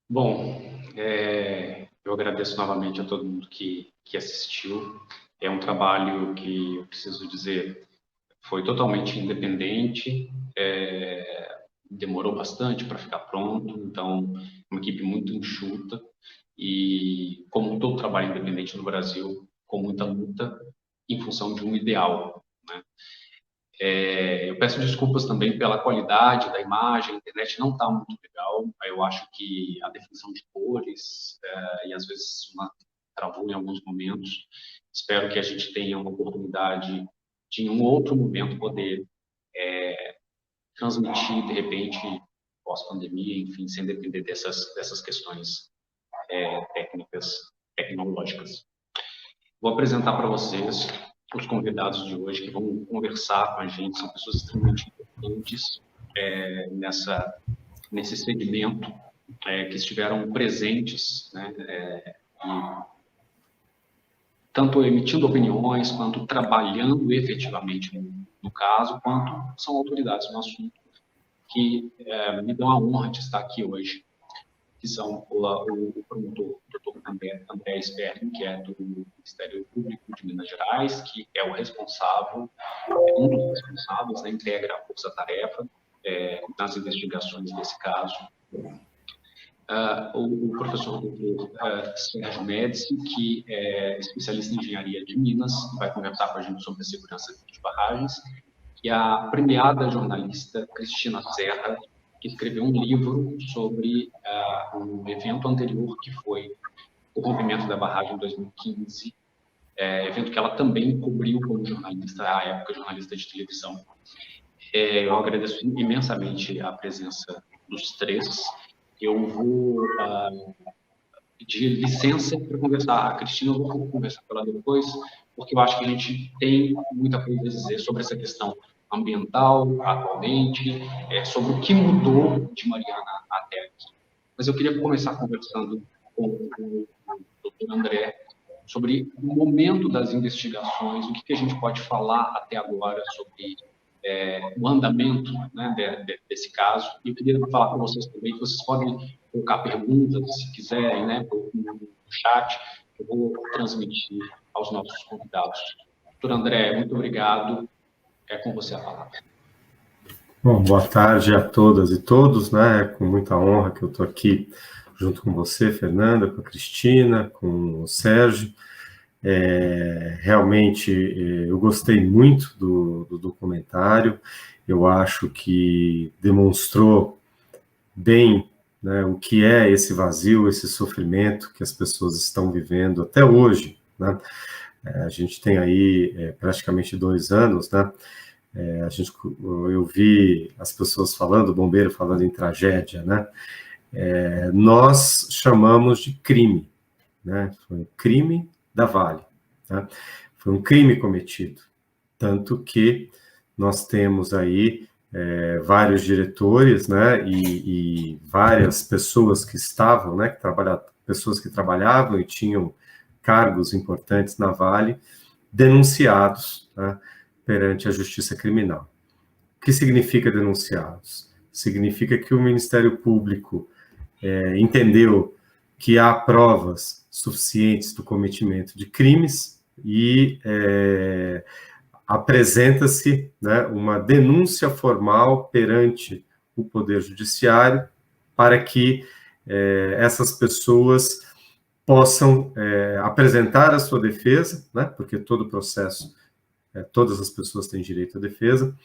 Bom, eu agradeço novamente a todo mundo que assistiu. É um trabalho que, eu preciso dizer, foi totalmente independente, demorou bastante para ficar pronto, então, uma equipe muito enxuta e, como todo trabalho independente no Brasil, com muita luta em função de um ideal, né? Eu peço desculpas também pela qualidade da imagem, a internet não está muito legal. Eu acho que a definição de cores e às vezes travou em alguns momentos. Espero que a gente tenha uma oportunidade de, em um outro momento, poder transmitir, de repente, pós-pandemia, enfim, sem depender dessas questões técnicas, tecnológicas. Vou apresentar para vocês os convidados de hoje que vão conversar com a gente. São pessoas extremamente importantes nesse segmento, que estiveram presentes, né, tanto emitindo opiniões, quanto trabalhando efetivamente no caso, quanto são autoridades no assunto, que me dão a honra de estar aqui hoje, que são o promotor, doutor André Sperling, que é do Ministério Público de Minas Gerais, que é o responsável, um dos responsáveis, né, integra a força-tarefa nas investigações desse caso. O professor doutor Sérgio Médici, que é especialista em engenharia de Minas, vai conversar com a gente sobre a segurança de barragens, e a premiada jornalista Cristina Serra, que escreveu um livro sobre um evento anterior, que foi o rompimento da barragem em 2015, evento que ela também cobriu como jornalista, à época jornalista de televisão. Eu agradeço imensamente a presença dos três. Eu vou pedir licença para conversar. A Cristina, eu vou conversar com ela depois, porque eu acho que a gente tem muita coisa a dizer sobre essa questão ambiental atualmente, sobre o que mudou de Mariana até aqui. Mas eu queria começar conversando com o doutor André sobre o momento das investigações, o que a gente pode falar até agora sobre o andamento, né, desse caso. E eu queria falar com vocês também, que vocês podem colocar perguntas, se quiserem, né, no chat, que eu vou transmitir aos nossos convidados. Doutor André, muito obrigado. É com você a palavra. Bom, boa tarde a todas e todos, né? É com muita honra que eu estou aqui junto com você, Fernanda, com a Cristina, com o Sérgio. Realmente, eu gostei muito do documentário. Eu acho que demonstrou bem, né, o que é esse vazio, esse sofrimento que as pessoas estão vivendo até hoje, né? A gente tem aí praticamente 2 anos, né? Eu vi as pessoas falando, o bombeiro falando em tragédia, né? Nós chamamos de crime, né? Foi um crime da Vale, né? Foi um crime cometido, tanto que nós temos aí vários diretores, né? E várias pessoas que estavam, né? Pessoas que trabalhavam e tinham cargos importantes na Vale, denunciados, né, perante a Justiça Criminal. O que significa denunciados? Significa que o Ministério Público entendeu que há provas suficientes do cometimento de crimes e apresenta-se, né, uma denúncia formal perante o Poder Judiciário para que essas pessoas possam apresentar a sua defesa, né, porque todo o processo, todas as pessoas têm direito à defesa,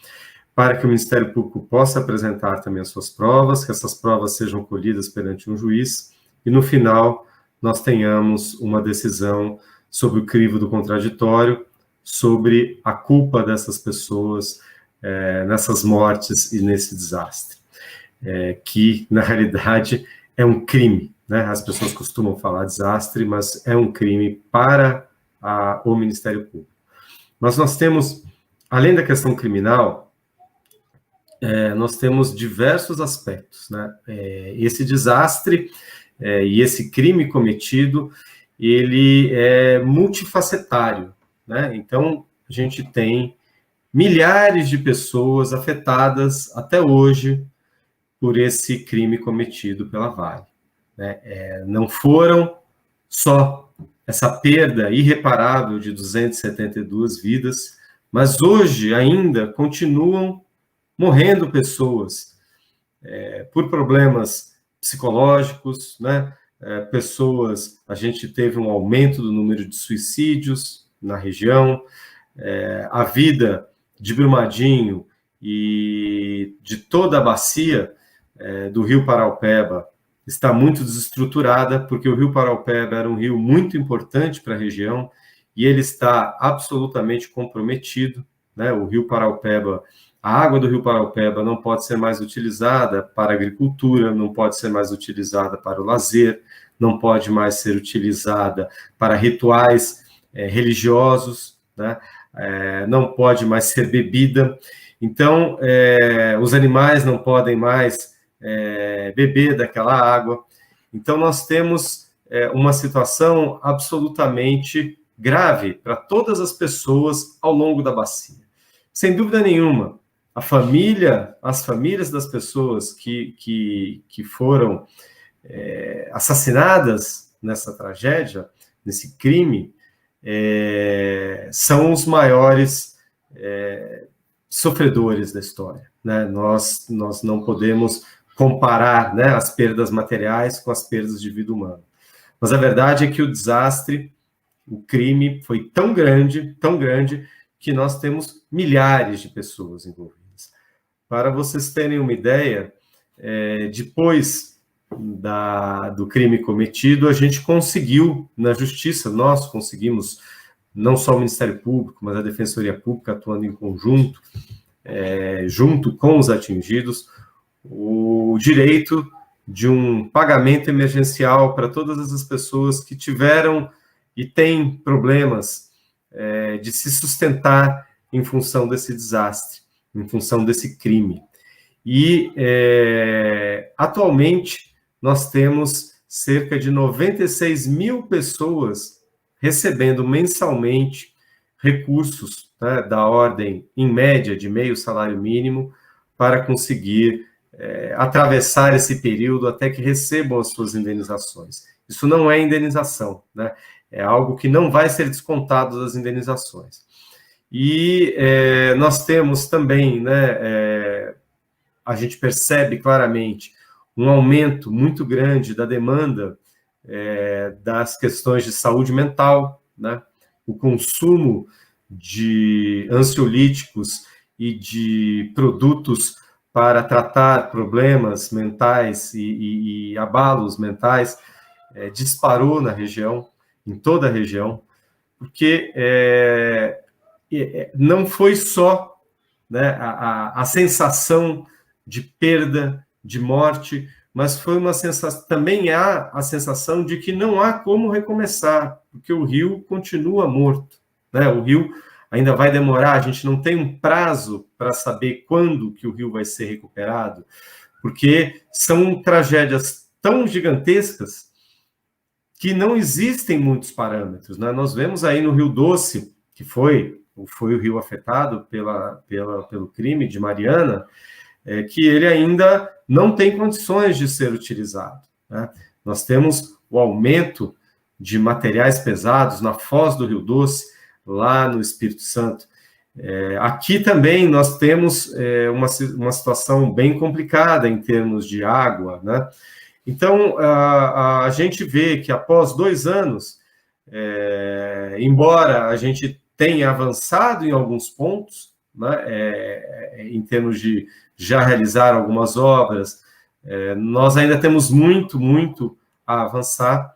para que o Ministério Público possa apresentar também as suas provas, que essas provas sejam colhidas perante um juiz, e no final nós tenhamos uma decisão sobre o crivo do contraditório, sobre a culpa dessas pessoas nessas mortes e nesse desastre, que na realidade é um crime, né? As pessoas costumam falar desastre, mas é um crime para o Ministério Público. Mas nós temos, além da questão criminal, nós temos diversos aspectos, né? Esse desastre e esse crime cometido, ele é multifacetário, né? Então, a gente tem milhares de pessoas afetadas até hoje por esse crime cometido pela Vale. né? Não foram só essa perda irreparável de 272 vidas, mas hoje ainda continuam morrendo pessoas por problemas psicológicos, né? Pessoas, a gente teve um aumento do número de suicídios na região, a vida de Brumadinho e de toda a bacia do Rio Paraupeba está muito desestruturada, porque o Rio Paraupeba era um rio muito importante para a região e ele está absolutamente comprometido, né? O Rio Paraupeba, a água do Rio Paraupeba não pode ser mais utilizada para a agricultura, não pode ser mais utilizada para o lazer, não pode mais ser utilizada para rituais religiosos, né? Não pode mais ser bebida. Então, os animais não podem mais beber daquela água. Então, nós temos uma situação absolutamente grave para todas as pessoas ao longo da bacia. Sem dúvida nenhuma, as famílias das pessoas que foram assassinadas nessa tragédia, nesse crime, são os maiores sofredores da história, né? Nós não podemos comparar, né, as perdas materiais com as perdas de vida humana. Mas a verdade é que o desastre, o crime foi tão grande, que nós temos milhares de pessoas envolvidas. Para vocês terem uma ideia, depois do crime cometido, a gente conseguiu, na justiça, nós conseguimos, não só o Ministério Público, mas a Defensoria Pública atuando em conjunto, junto com os atingidos, o direito de um pagamento emergencial para todas essas pessoas que tiveram e têm problemas de se sustentar em função desse desastre, em função desse crime. E, atualmente, nós temos cerca de 96 mil pessoas recebendo mensalmente recursos, né, da ordem, em média, de meio salário mínimo, para conseguir atravessar esse período até que recebam as suas indenizações. Isso não é indenização, né? É algo que não vai ser descontado das indenizações. E nós temos também, né, a gente percebe claramente um aumento muito grande da demanda das questões de saúde mental, né? O consumo de ansiolíticos e de produtos para tratar problemas mentais e abalos mentais disparou na região, em toda a região, porque não foi só, né, a sensação de perda, de morte, mas foi uma sensação, também há a sensação de que não há como recomeçar, porque o rio continua morto, né? O rio ainda vai demorar, a gente não tem um prazo para saber quando que o rio vai ser recuperado, porque são tragédias tão gigantescas que não existem muitos parâmetros, né? Nós vemos aí no Rio Doce, que foi o rio afetado pelo crime de Mariana, que ele ainda não tem condições de ser utilizado, né? Nós temos o aumento de materiais pesados na foz do Rio Doce, lá no Espírito Santo. Aqui também nós temos uma situação bem complicada em termos de água, né? Então, a gente vê que após 2 anos, embora a gente tenha avançado em alguns pontos, né, em termos de já realizar algumas obras, nós ainda temos muito a avançar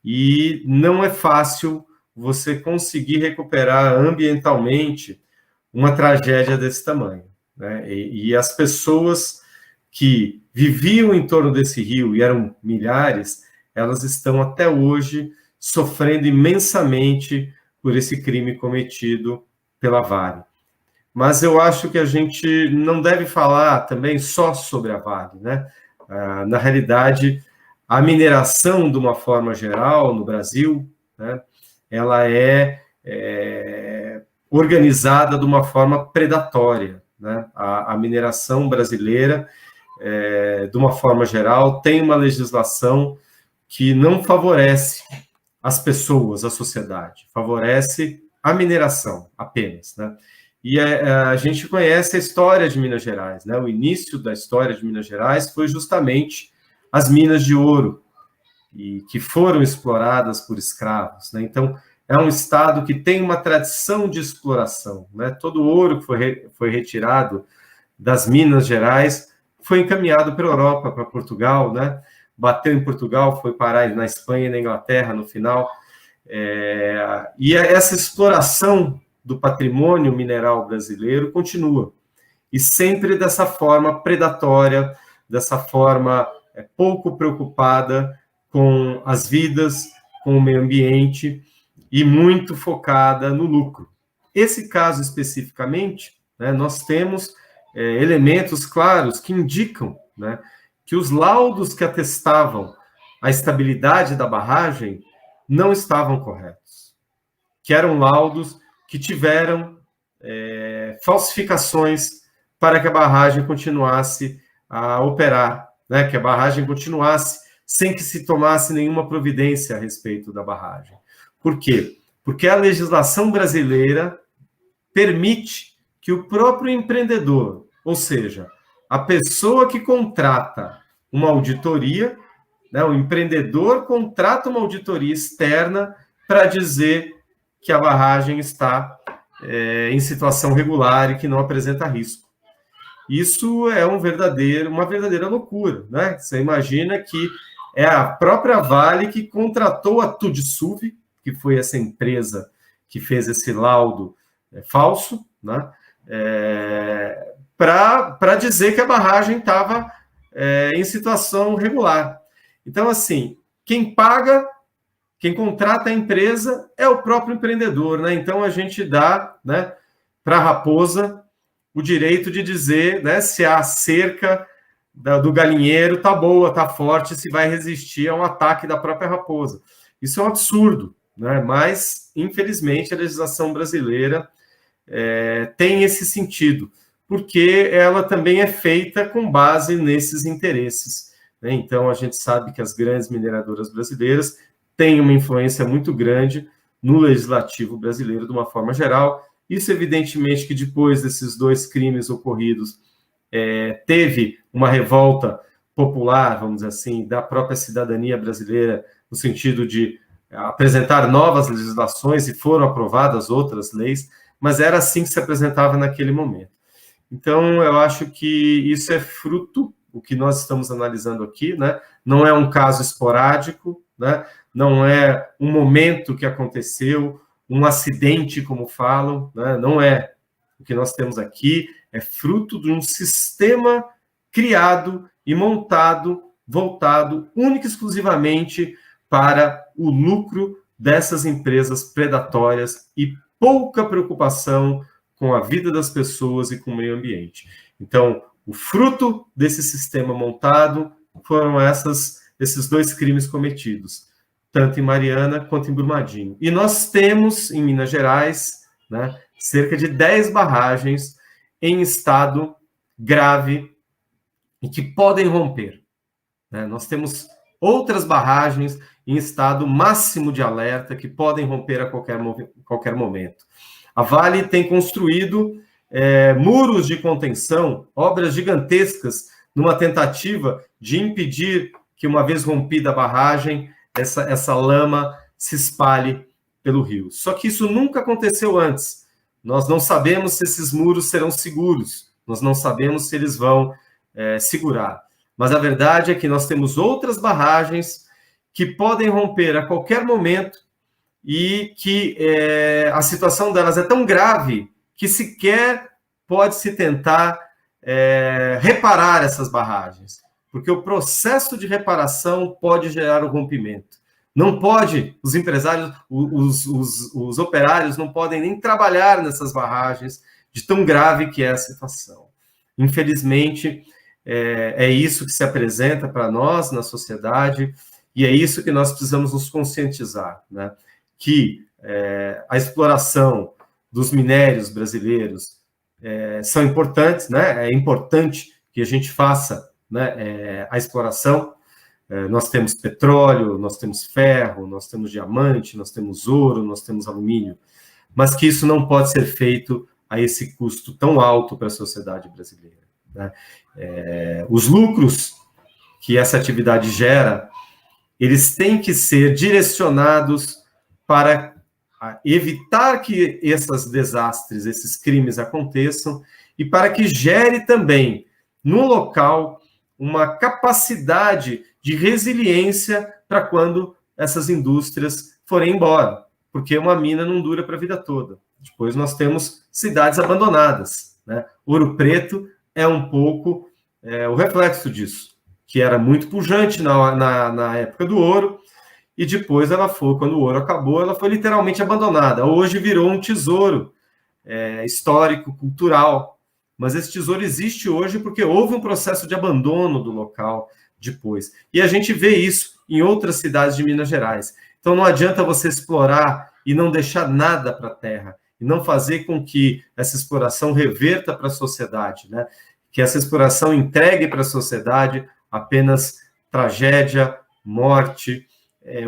e não é fácil você conseguir recuperar ambientalmente uma tragédia desse tamanho, né? E as pessoas que viviam em torno desse rio, e eram milhares, elas estão até hoje sofrendo imensamente por esse crime cometido pela Vale. Mas eu acho que a gente não deve falar também só sobre a Vale, né? Na realidade, a mineração, de uma forma geral, no Brasil, né, ela é organizada de uma forma predatória, né? A mineração brasileira, de uma forma geral, tem uma legislação que não favorece as pessoas, a sociedade, favorece a mineração apenas, né? E a gente conhece a história de Minas Gerais, né? O início da história de Minas Gerais foi justamente as minas de ouro, e que foram exploradas por escravos, né? Então, é um estado que tem uma tradição de exploração, né? Todo o ouro que foi retirado das Minas Gerais foi encaminhado para a Europa, para Portugal, né? Bateu em Portugal, foi parar na Espanha e na Inglaterra no final. E essa exploração do patrimônio mineral brasileiro continua, e sempre dessa forma predatória, dessa forma pouco preocupada com as vidas, com o meio ambiente, e muito focada no lucro. Esse caso especificamente, né, nós temos elementos claros que indicam, né, que os laudos que atestavam a estabilidade da barragem não estavam corretos, que eram laudos que tiveram falsificações para que a barragem continuasse a operar, né, que a barragem continuasse sem que se tomasse nenhuma providência a respeito da barragem. Por quê? Porque a legislação brasileira permite que o próprio empreendedor, ou seja, a pessoa que contrata uma auditoria, né, o empreendedor contrata uma auditoria externa para dizer que a barragem está em situação regular e que não apresenta risco. Isso é uma verdadeira loucura, né? Você imagina que é a própria Vale que contratou a Tudsuv, que foi essa empresa que fez esse laudo falso, né? Para dizer que a barragem estava em situação regular. Então, assim, quem paga, quem contrata a empresa é o próprio empreendedor, né? Então, a gente dá, né, para a raposa o direito de dizer, né, se a cerca do galinheiro está boa, está forte, se vai resistir a um ataque da própria raposa. Isso é um absurdo, né? Mas, infelizmente, a legislação brasileira tem esse sentido, porque ela também é feita com base nesses interesses, né? Então, a gente sabe que as grandes mineradoras brasileiras têm uma influência muito grande no legislativo brasileiro, de uma forma geral. Isso, evidentemente, que depois desses 2 crimes ocorridos, teve uma revolta popular, vamos dizer assim, da própria cidadania brasileira, no sentido de apresentar novas legislações, e foram aprovadas outras leis, mas era assim que se apresentava naquele momento. Então, eu acho que isso é fruto, o que nós estamos analisando aqui, né? Não é um caso esporádico, né? Não é um momento que aconteceu, um acidente, como falam, né? Não é. O que nós temos aqui é fruto de um sistema criado e montado, voltado única e exclusivamente para o lucro dessas empresas predatórias e pouca preocupação com a vida das pessoas e com o meio ambiente. Então, o fruto desse sistema montado foram esses 2 crimes cometidos, tanto em Mariana quanto em Brumadinho. E nós temos, em Minas Gerais, né, cerca de 10 barragens em estado grave e que podem romper, né? Nós temos outras barragens em estado máximo de alerta que podem romper a qualquer momento. A Vale tem construído muros de contenção, obras gigantescas, numa tentativa de impedir que, uma vez rompida a barragem, essa lama se espalhe pelo rio. Só que isso nunca aconteceu antes. Nós não sabemos se esses muros serão seguros, nós não sabemos se eles vão segurar. Mas a verdade é que nós temos outras barragens que podem romper a qualquer momento e que a situação delas é tão grave que sequer pode-se tentar reparar essas barragens, porque o processo de reparação pode gerar o rompimento. Não pode, os empresários, os operários não podem nem trabalhar nessas barragens, de tão grave que é a situação. Infelizmente, é isso que se apresenta para nós na sociedade, e é isso que nós precisamos nos conscientizar, né? Que a exploração dos minérios brasileiros são importantes, né? É importante que a gente faça, né, a exploração, nós temos petróleo, nós temos ferro, nós temos diamante, nós temos ouro, nós temos alumínio, mas que isso não pode ser feito a esse custo tão alto para a sociedade brasileira, né? Os lucros que essa atividade gera, eles têm que ser direcionados para evitar que esses desastres, esses crimes aconteçam e para que gere também no local uma capacidade de resiliência para quando essas indústrias forem embora, porque uma mina não dura para a vida toda. Depois nós temos cidades abandonadas, né? Ouro Preto é um pouco o reflexo disso, que era muito pujante na época do ouro, e depois ela foi, quando o ouro acabou, ela foi literalmente abandonada. Hoje virou um tesouro histórico, cultural, mas esse tesouro existe hoje porque houve um processo de abandono do local depois. E a gente vê isso em outras cidades de Minas Gerais. Então não adianta você explorar e não deixar nada para a terra, e não fazer com que essa exploração reverta para a sociedade, né? Que essa exploração entregue para a sociedade apenas tragédia, morte,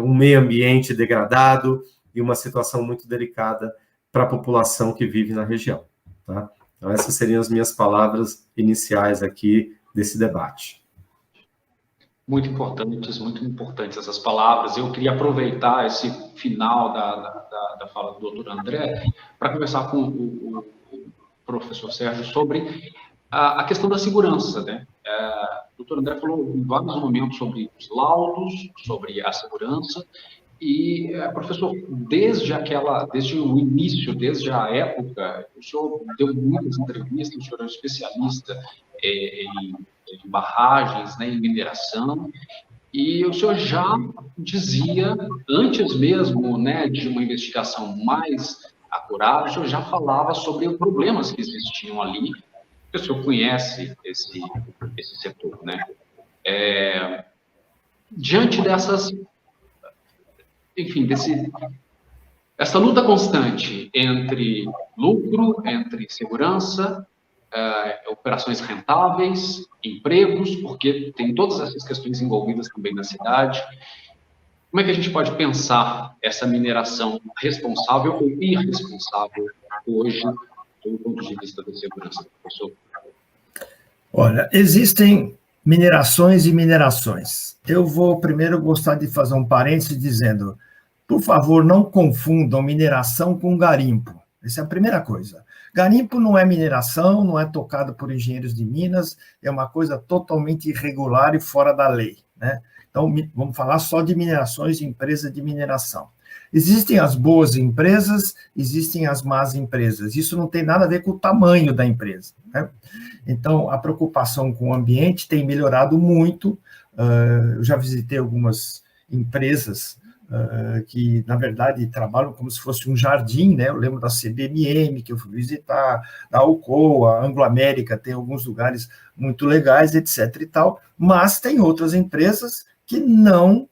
um meio ambiente degradado e uma situação muito delicada para a população que vive na região, tá? Então, essas seriam as minhas palavras iniciais aqui desse debate. Muito importantes essas palavras. Eu queria aproveitar esse final da fala do doutor André para conversar com o professor Sérgio sobre a questão da segurança, né? O doutor André falou em vários momentos sobre os laudos, sobre a segurança, e, professor, desde o início, desde a época, o senhor deu muitas entrevistas, o senhor é um especialista em barragens, né, em mineração, e o senhor já dizia, antes mesmo, né, de uma investigação mais acurada, o senhor já falava sobre os problemas que existiam ali. O senhor conhece esse setor, né? Diante dessas, enfim, essa luta constante entre lucro, entre segurança, operações rentáveis, empregos, porque tem todas essas questões envolvidas também na cidade. Como é que a gente pode pensar essa mineração responsável ou irresponsável hoje, do ponto de vista da segurança, professor? Olha, existem minerações e minerações. Eu vou primeiro gostar de fazer um parênteses dizendo, por favor, não confundam mineração com garimpo. Essa é a primeira coisa. Garimpo não é mineração, não é tocado por engenheiros de Minas, é uma coisa totalmente irregular e fora da lei, né? Então, vamos falar só de minerações e empresas de mineração. Existem as boas empresas, existem as más empresas. Isso não tem nada a ver com o tamanho da empresa, né? Então, a preocupação com o ambiente tem melhorado muito. Eu já visitei algumas empresas que, na verdade, trabalham como se fosse um jardim, né? Eu lembro da CBMM, que eu fui visitar, da Alcoa, a Anglo-América, tem alguns lugares muito legais, etc. e tal, mas tem outras empresas que não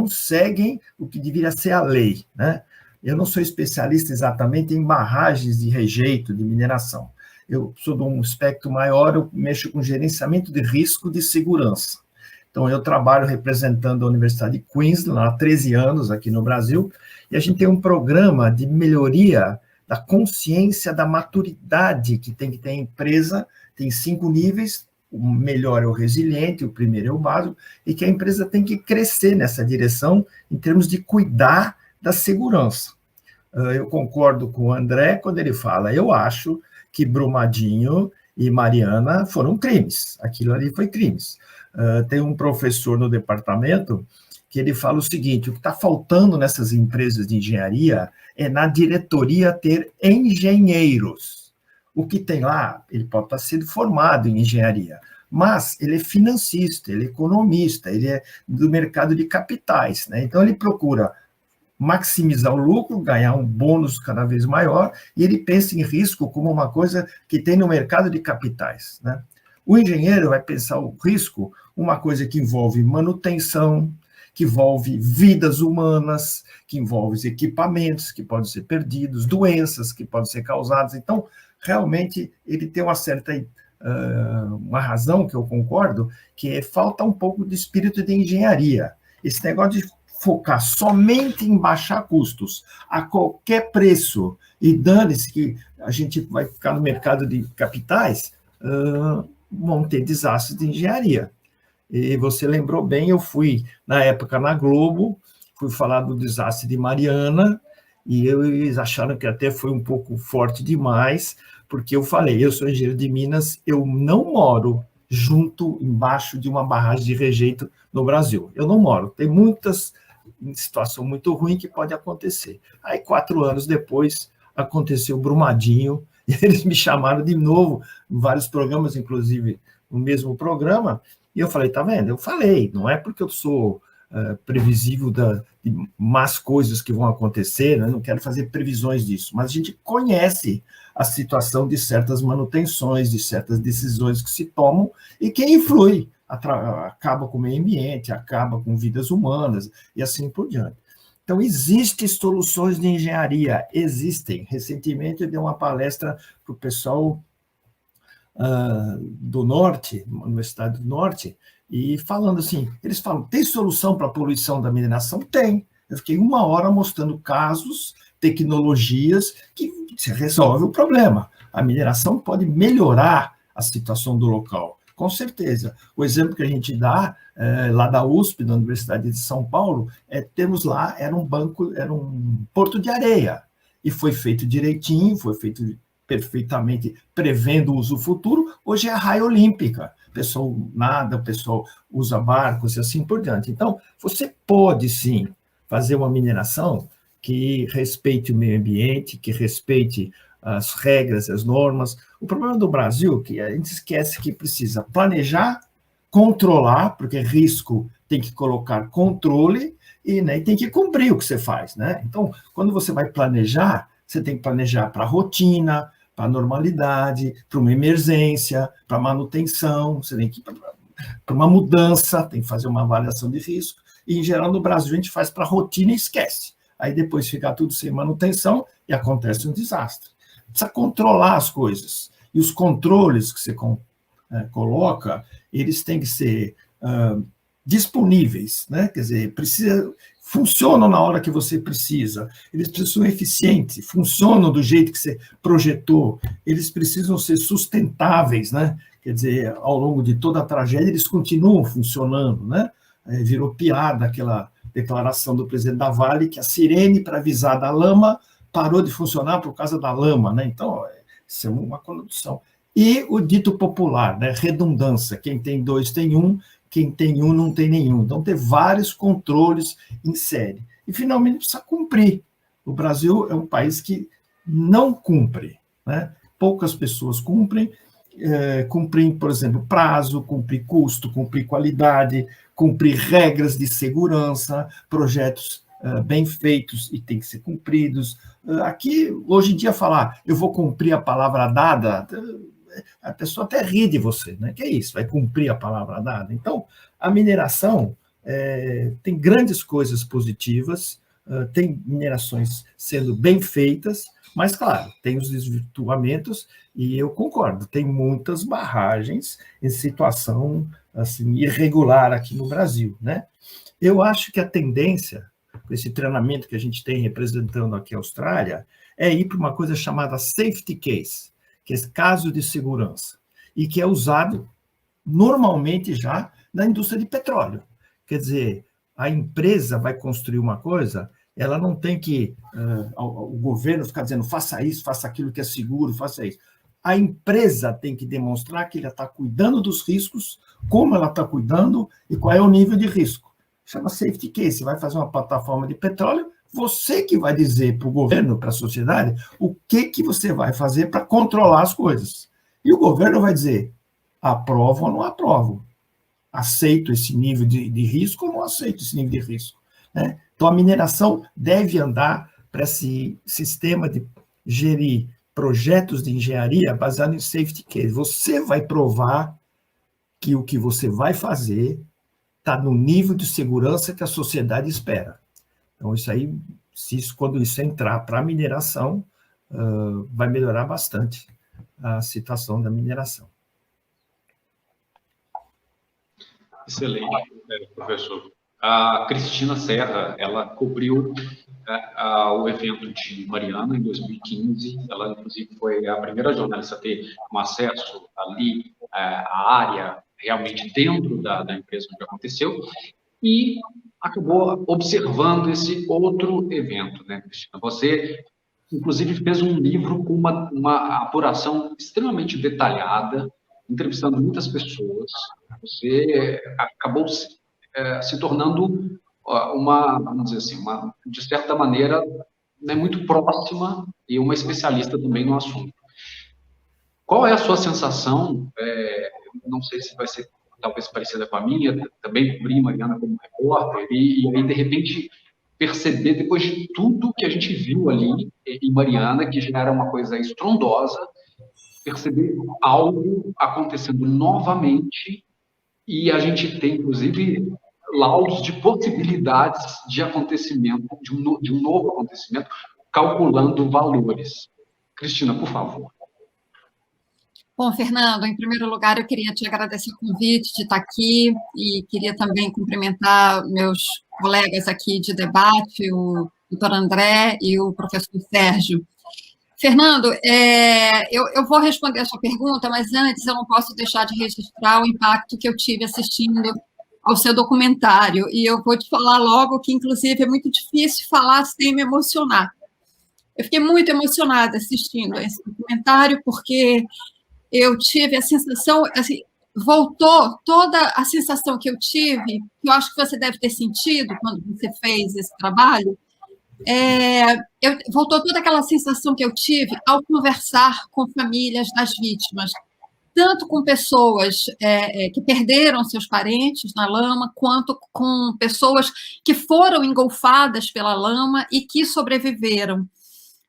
seguem o que deveria ser a lei, né? Eu não sou especialista exatamente em barragens de rejeito de mineração. Eu sou de um espectro maior, eu mexo com gerenciamento de risco de segurança. Então, eu trabalho representando a Universidade de Queensland há 13 anos aqui no Brasil, e a gente tem um programa de melhoria da consciência da maturidade que tem que ter a empresa, tem 5 níveis, o melhor é o resiliente, o primeiro é o básico, e que a empresa tem que crescer nessa direção em termos de cuidar da segurança. Eu concordo com o André quando ele fala, eu acho que Brumadinho e Mariana foram crimes, aquilo ali foi crimes. Tem um professor no departamento que ele fala o seguinte, o que está faltando nessas empresas de engenharia é na diretoria ter engenheiros. O que tem lá, ele pode estar sendo formado em engenharia, mas ele é financista, ele é economista, ele é do mercado de capitais, né? Então ele procura maximizar o lucro, ganhar um bônus cada vez maior, e ele pensa em risco como uma coisa que tem no mercado de capitais, né? O engenheiro vai pensar o risco, uma coisa que envolve manutenção, que envolve vidas humanas, que envolve equipamentos que podem ser perdidos, doenças que podem ser causadas. Então, realmente, ele tem uma certa uma razão que eu concordo, que falta um pouco de espírito de engenharia. Esse negócio de focar somente em baixar custos a qualquer preço e dane-se que a gente vai ficar no mercado de capitais, vão ter desastres de engenharia. E você lembrou bem, eu fui, na época, na Globo, fui falar do desastre de Mariana, e eles acharam que até foi um pouco forte demais, porque eu falei, eu sou engenheiro de Minas, eu não moro junto, embaixo de uma barragem de rejeito no Brasil. Eu não moro. Tem muitas situação muito ruim que pode acontecer. Aí, 4 anos depois, aconteceu Brumadinho, e eles me chamaram de novo, em vários programas, inclusive no mesmo programa, e eu falei, tá vendo? Eu falei, não é porque eu sou previsível de más coisas que vão acontecer, né? Não quero fazer previsões disso, mas a gente conhece a situação de certas manutenções, de certas decisões que se tomam e que influi, acaba com o meio ambiente, acaba com vidas humanas e assim por diante. Então, existem soluções de engenharia, existem. Recentemente eu dei uma palestra para o pessoal do Norte, Universidade do Norte, e falando assim, eles falam, tem solução para a poluição da mineração? Tem. Eu fiquei 1 hora mostrando casos, tecnologias que se resolve o problema. A mineração pode melhorar a situação do local, com certeza. O exemplo que a gente dá, lá da USP, da Universidade de São Paulo, temos lá, era um porto de areia, e foi feito direitinho, foi feito perfeitamente prevendo o uso futuro. Hoje é a raia olímpica, o pessoal nada, o pessoal usa barcos e assim por diante. Então, você pode, sim, fazer uma mineração que respeite o meio ambiente, que respeite as regras, as normas. O problema do Brasil é que a gente esquece que precisa planejar, controlar, porque risco tem que colocar controle e, né, tem que cumprir o que você faz, né? Então, quando você vai planejar, você tem que planejar para a rotina, para a normalidade, para uma emergência, para manutenção, você tem que ir para uma mudança, tem que fazer uma avaliação de risco, e, em geral, no Brasil, a gente faz para a rotina e esquece. Aí, depois, fica tudo sem manutenção e acontece um desastre. Precisa controlar as coisas. E os controles que você coloca, eles têm que ser disponíveis, né? Quer dizer, funcionam na hora que você precisa, eles precisam ser eficientes, funcionam do jeito que você projetou, eles precisam ser sustentáveis, né? Quer dizer, ao longo de toda a tragédia, eles continuam funcionando, né? Virou piada aquela declaração do presidente da Vale que a sirene para avisar da lama parou de funcionar por causa da lama, né? Então, isso é uma condução. E o dito popular, né? Redundância, quem tem 2 tem 1, quem tem 1 não tem nenhum. Então, ter vários controles em série. E, finalmente, precisa cumprir. O Brasil é um país que não cumpre, né? Poucas pessoas cumprem, cumprir, por exemplo, prazo, cumprir custo, cumprir qualidade, cumprir regras de segurança, projetos bem feitos e têm que ser cumpridos. Aqui, hoje em dia, falar eu vou cumprir a palavra dada, a pessoa até ri de você, né? Que é isso, vai cumprir a palavra dada. Então, a mineração tem grandes coisas positivas, tem minerações sendo bem feitas, mas, claro, tem os desvirtuamentos, e eu concordo, tem muitas barragens em situação assim, irregular aqui no Brasil, né? Eu acho que a tendência, com esse treinamento que a gente tem representando aqui a Austrália, é ir para uma coisa chamada safety case, que é caso de segurança, e que é usado normalmente já na indústria de petróleo. Quer dizer, a empresa vai construir uma coisa, ela não tem que o governo ficar dizendo faça isso, faça aquilo que é seguro, faça isso. A empresa tem que demonstrar que ela está cuidando dos riscos, como ela está cuidando e qual é o nível de risco. Chama safety case. Você vai fazer uma plataforma de petróleo, você que vai dizer para o governo, para a sociedade, o que você vai fazer para controlar as coisas. E o governo vai dizer, aprovo ou não aprovo. Aceito esse nível de risco ou não aceito esse nível de risco, né? Então, a mineração deve andar para esse sistema de gerir projetos de engenharia baseado em safety case. Você vai provar que o que você vai fazer está no nível de segurança que a sociedade espera. Então, isso aí, quando isso entrar para a mineração, vai melhorar bastante a situação da mineração. Excelente, professor. A Cristina Serra, ela cobriu o evento de Mariana em 2015. Ela, inclusive, foi a primeira jornalista a ter um acesso ali à área realmente dentro da empresa onde aconteceu e acabou observando esse outro evento, né, Cristina? Você, inclusive, fez um livro com uma apuração extremamente detalhada, entrevistando muitas pessoas. Você acabou se tornando vamos dizer assim, de certa maneira, né, muito próxima e uma especialista também no assunto. Qual é a sua sensação? Não sei se vai ser talvez parecida com a minha, também cobri Mariana como repórter, e aí, de repente, perceber, depois de tudo que a gente viu ali em Mariana, que já era uma coisa estrondosa, perceber algo acontecendo novamente, e a gente tem, inclusive, laudos de possibilidades de acontecimento, de um novo acontecimento, calculando valores. Cristina, por favor. Bom, Fernando, em primeiro lugar, eu queria te agradecer o convite de estar aqui e queria também cumprimentar meus colegas aqui de debate, o doutor André e o professor Sérgio. Fernando, eu vou responder a sua pergunta, mas antes eu não posso deixar de registrar o impacto que eu tive assistindo ao seu documentário, e eu vou te falar logo que, inclusive, é muito difícil falar sem me emocionar. Eu fiquei muito emocionada assistindo a esse documentário, porque eu tive a sensação, assim, voltou toda a sensação que eu tive, que eu acho que você deve ter sentido quando você fez esse trabalho, voltou toda aquela sensação que eu tive ao conversar com famílias das vítimas, tanto com pessoas que perderam seus parentes na lama, quanto com pessoas que foram engolfadas pela lama e que sobreviveram.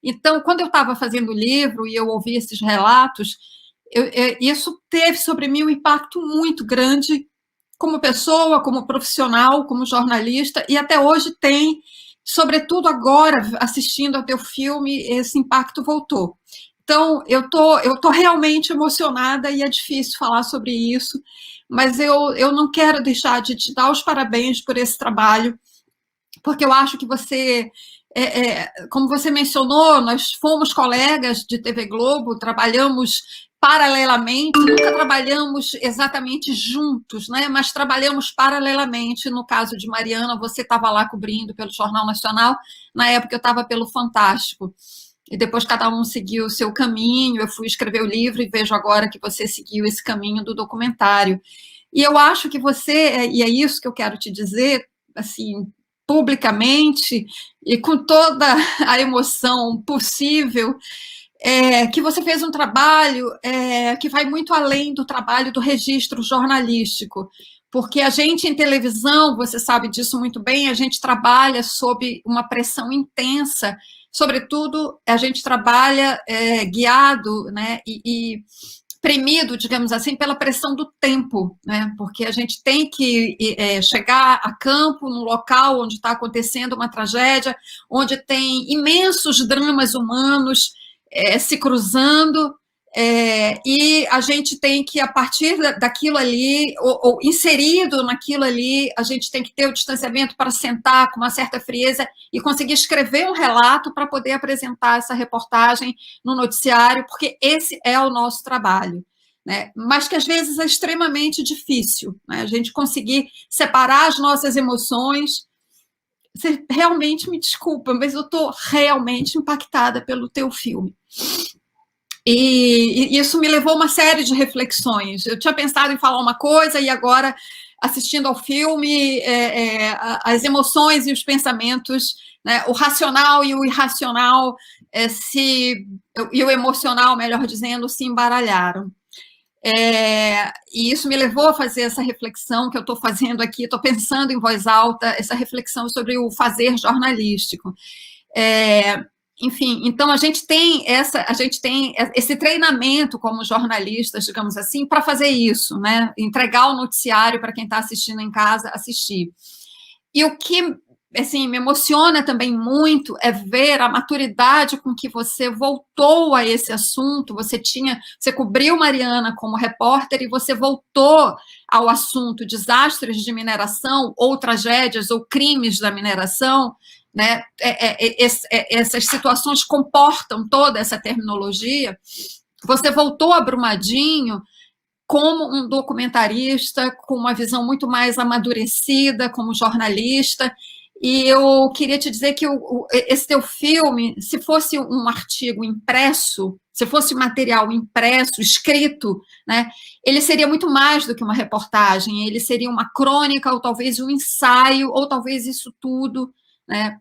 Então, quando eu estava fazendo o livro e eu ouvi esses relatos, isso teve sobre mim um impacto muito grande como pessoa, como profissional, como jornalista, e até hoje tem, sobretudo agora, assistindo ao teu filme, esse impacto voltou. Então, eu tô realmente emocionada e é difícil falar sobre isso, mas eu não quero deixar de te dar os parabéns por esse trabalho, porque eu acho que você, como você mencionou, nós fomos colegas de TV Globo, trabalhamos paralelamente, nunca trabalhamos exatamente juntos, né? Mas trabalhamos paralelamente. No caso de Mariana, você estava lá cobrindo pelo Jornal Nacional, na época eu estava pelo Fantástico. E depois cada um seguiu o seu caminho, eu fui escrever o livro e vejo agora que você seguiu esse caminho do documentário. E eu acho que você, e é isso que eu quero te dizer, assim, publicamente e com toda a emoção possível, que você fez um trabalho que vai muito além do trabalho do registro jornalístico, porque a gente em televisão, você sabe disso muito bem, a gente trabalha sob uma pressão intensa, sobretudo a gente trabalha guiado, né, e premido, digamos assim, pela pressão do tempo, né, porque a gente tem que chegar a campo, no local onde está acontecendo uma tragédia, onde tem imensos dramas humanos se cruzando, e a gente tem que, a partir daquilo ali, ou inserido naquilo ali, a gente tem que ter o distanciamento para sentar com uma certa frieza e conseguir escrever um relato para poder apresentar essa reportagem no noticiário, porque esse é o nosso trabalho, né? Mas que às vezes é extremamente difícil, né? A gente conseguir separar as nossas emoções. Você realmente me desculpa, mas eu estou realmente impactada pelo teu filme. E isso me levou a uma série de reflexões. Eu tinha pensado em falar uma coisa e agora, assistindo ao filme, as emoções e os pensamentos, né, o racional e o irracional, e o emocional, melhor dizendo, se embaralharam. E isso me levou a fazer essa reflexão que eu estou fazendo aqui, estou pensando em voz alta, essa reflexão sobre o fazer jornalístico. Enfim, então a gente tem esse treinamento como jornalistas, digamos assim, para fazer isso, né? Entregar o noticiário para quem está assistindo em casa assistir. E o que assim, me emociona também muito é ver a maturidade com que você voltou a esse assunto. Você cobriu Mariana como repórter e você voltou ao assunto desastres de mineração ou tragédias ou crimes da mineração, né? Essas situações comportam toda essa terminologia. Você voltou a Brumadinho como um documentarista, com uma visão muito mais amadurecida, como jornalista. E eu queria te dizer que esse teu filme, se fosse um artigo impresso, se fosse material impresso, escrito, né, ele seria muito mais do que uma reportagem, ele seria uma crônica, ou talvez um ensaio, ou talvez isso tudo, né,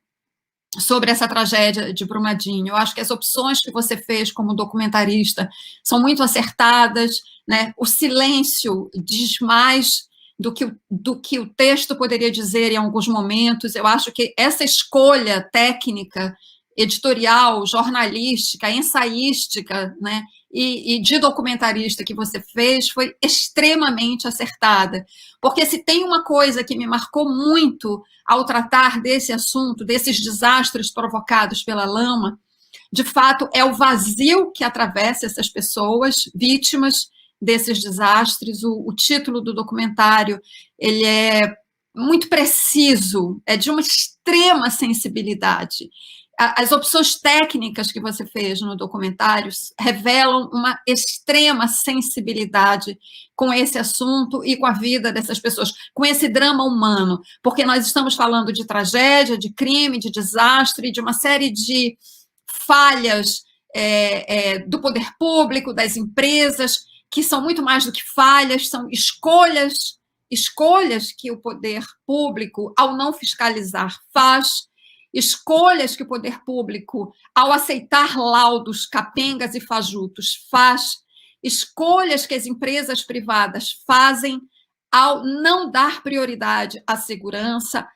sobre essa tragédia de Brumadinho. Eu acho que as opções que você fez como documentarista são muito acertadas, né? O silêncio diz mais do que o texto poderia dizer em alguns momentos. Eu acho que essa escolha técnica, editorial, jornalística, ensaística, né, e de documentarista que você fez foi extremamente acertada. Porque se tem uma coisa que me marcou muito ao tratar desse assunto, desses desastres provocados pela lama, de fato, é o vazio que atravessa essas pessoas, vítimas desses desastres. O título do documentário, ele é muito preciso, é de uma extrema sensibilidade. As opções técnicas que você fez no documentário revelam uma extrema sensibilidade com esse assunto e com a vida dessas pessoas, com esse drama humano, porque nós estamos falando de tragédia, de crime, de desastre, de uma série de falhas do poder público, das empresas, que são muito mais do que falhas, são escolhas que o poder público, ao não fiscalizar, faz, escolhas que o poder público, ao aceitar laudos capengas e fajutos, faz, escolhas que as empresas privadas fazem ao não dar prioridade à segurança,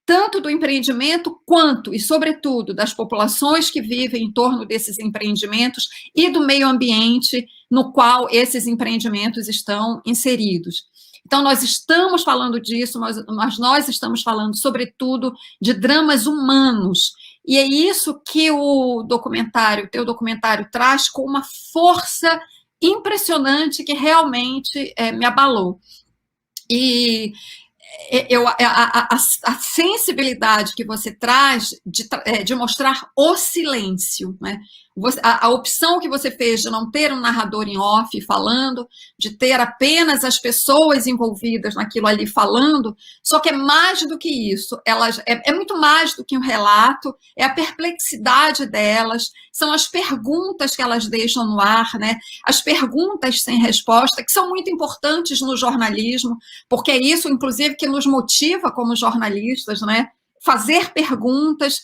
tanto do empreendimento quanto, e sobretudo, das populações que vivem em torno desses empreendimentos e do meio ambiente no qual esses empreendimentos estão inseridos. Então, nós estamos falando disso, mas nós estamos falando, sobretudo, de dramas humanos. E é isso que o teu documentário traz com uma força impressionante que realmente me abalou. E a sensibilidade que você traz de mostrar o silêncio, né? A opção que você fez de não ter um narrador em off falando, de ter apenas as pessoas envolvidas naquilo ali falando, só que é mais do que isso, é muito mais do que um relato, é a perplexidade delas, são as perguntas que elas deixam no ar, né? As perguntas sem resposta, que são muito importantes no jornalismo, porque é isso, inclusive, que nos motiva como jornalistas, né? Fazer perguntas,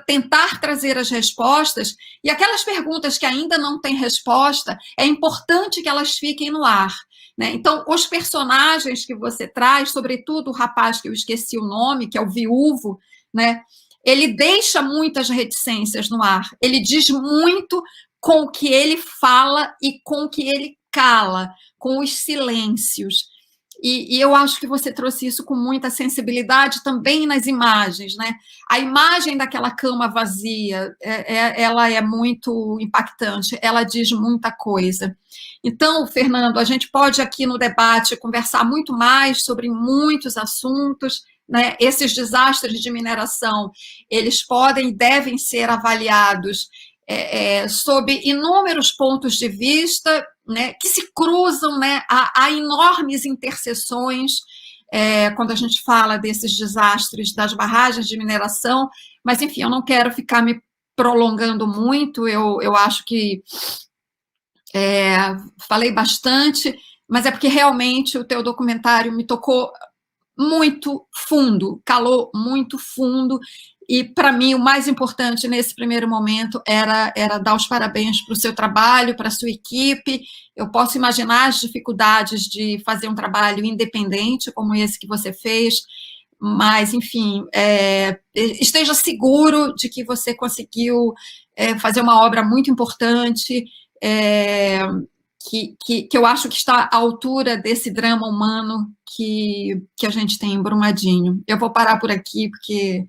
tentar trazer as respostas, e aquelas perguntas que ainda não têm resposta, é importante que elas fiquem no ar, né? Então, os personagens que você traz, sobretudo o rapaz que eu esqueci o nome, que é o viúvo, né? Ele deixa muitas reticências no ar, ele diz muito com o que ele fala e com o que ele cala, com os silêncios. E eu acho que você trouxe isso com muita sensibilidade também nas imagens, né? A imagem daquela cama vazia, ela é muito impactante, ela diz muita coisa. Então, Fernando, a gente pode aqui no debate conversar muito mais sobre muitos assuntos, né? Esses desastres de mineração, eles podem e devem ser avaliados sob inúmeros pontos de vista, né, que se cruzam, né, há enormes interseções quando a gente fala desses desastres das barragens de mineração, mas, enfim, eu não quero ficar me prolongando muito, eu acho que falei bastante, mas é porque realmente o teu documentário me tocou muito fundo, calou muito fundo, e, para mim, o mais importante nesse primeiro momento era dar os parabéns para o seu trabalho, para a sua equipe. Eu posso imaginar as dificuldades de fazer um trabalho independente, como esse que você fez, mas, enfim, esteja seguro de que você conseguiu fazer uma obra muito importante, que eu acho que está à altura desse drama humano que a gente tem em Brumadinho. Eu vou parar por aqui, porque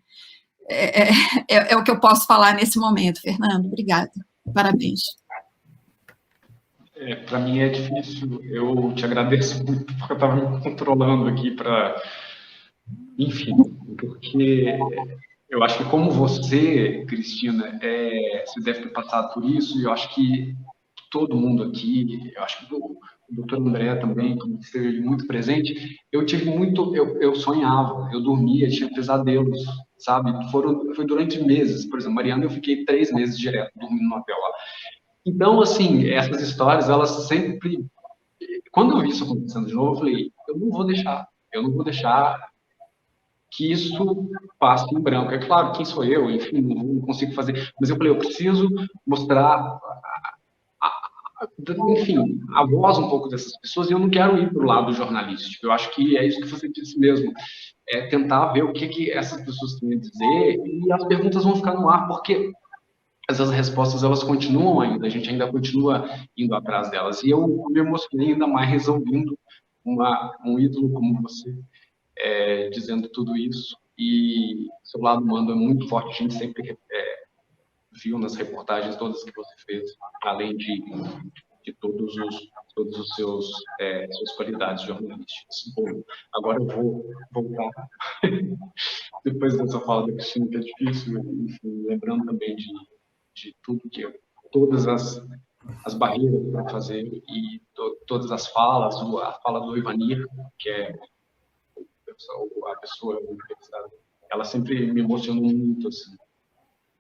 é o que eu posso falar nesse momento. Fernando, obrigada. Parabéns. Para mim é difícil. Eu te agradeço muito, porque eu estava me controlando aqui para... Enfim, porque eu acho que como você, Cristina, você deve ter passado por isso, e eu acho que todo mundo aqui, eu acho que o doutor André também, que esteve muito presente, eu tive muito, eu sonhava, eu dormia, tinha pesadelos, sabe? Foi durante meses, por exemplo, Mariana, eu fiquei 3 meses direto dormindo no hotel lá. Então, assim, essas histórias, elas sempre... Quando eu vi isso acontecendo de novo, eu falei, eu não vou deixar que isso passe em branco. É claro, quem sou eu? Enfim, não consigo fazer. Mas eu falei, eu preciso mostrar, enfim, a voz um pouco dessas pessoas, e eu não quero ir para o lado jornalístico. Eu acho que é isso que você disse mesmo. É tentar ver o que essas pessoas têm a dizer, e as perguntas vão ficar no ar, porque essas respostas, elas continuam ainda, a gente ainda continua indo atrás delas. E eu me emocionei ainda mais ouvindo um ídolo como você dizendo tudo isso. E seu lado humano é muito forte, a gente sempre viu nas reportagens todas que você fez, além de todos os suas qualidades jornalísticas. Bom, agora eu vou voltar, depois dessa fala da Cristina, que é difícil, enfim, lembrando também de tudo todas as barreiras para fazer, e todas as falas, a fala do Ivanir, que é a pessoa entrevistada, ela sempre me emocionou muito, assim.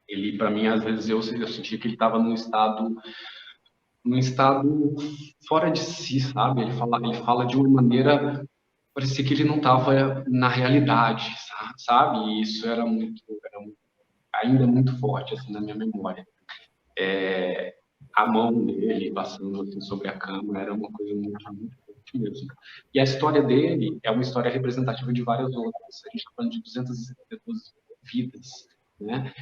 Ele, para mim, às vezes eu sentia que ele estava num estado fora de si, sabe? Ele fala de uma maneira, parecia que ele não estava na realidade, sabe? E isso era ainda muito forte, assim, na minha memória. A mão dele passando assim, sobre a cama era uma coisa muito, muito forte mesmo. E a história dele é uma história representativa de várias outras. A gente está falando de 272 vidas, né?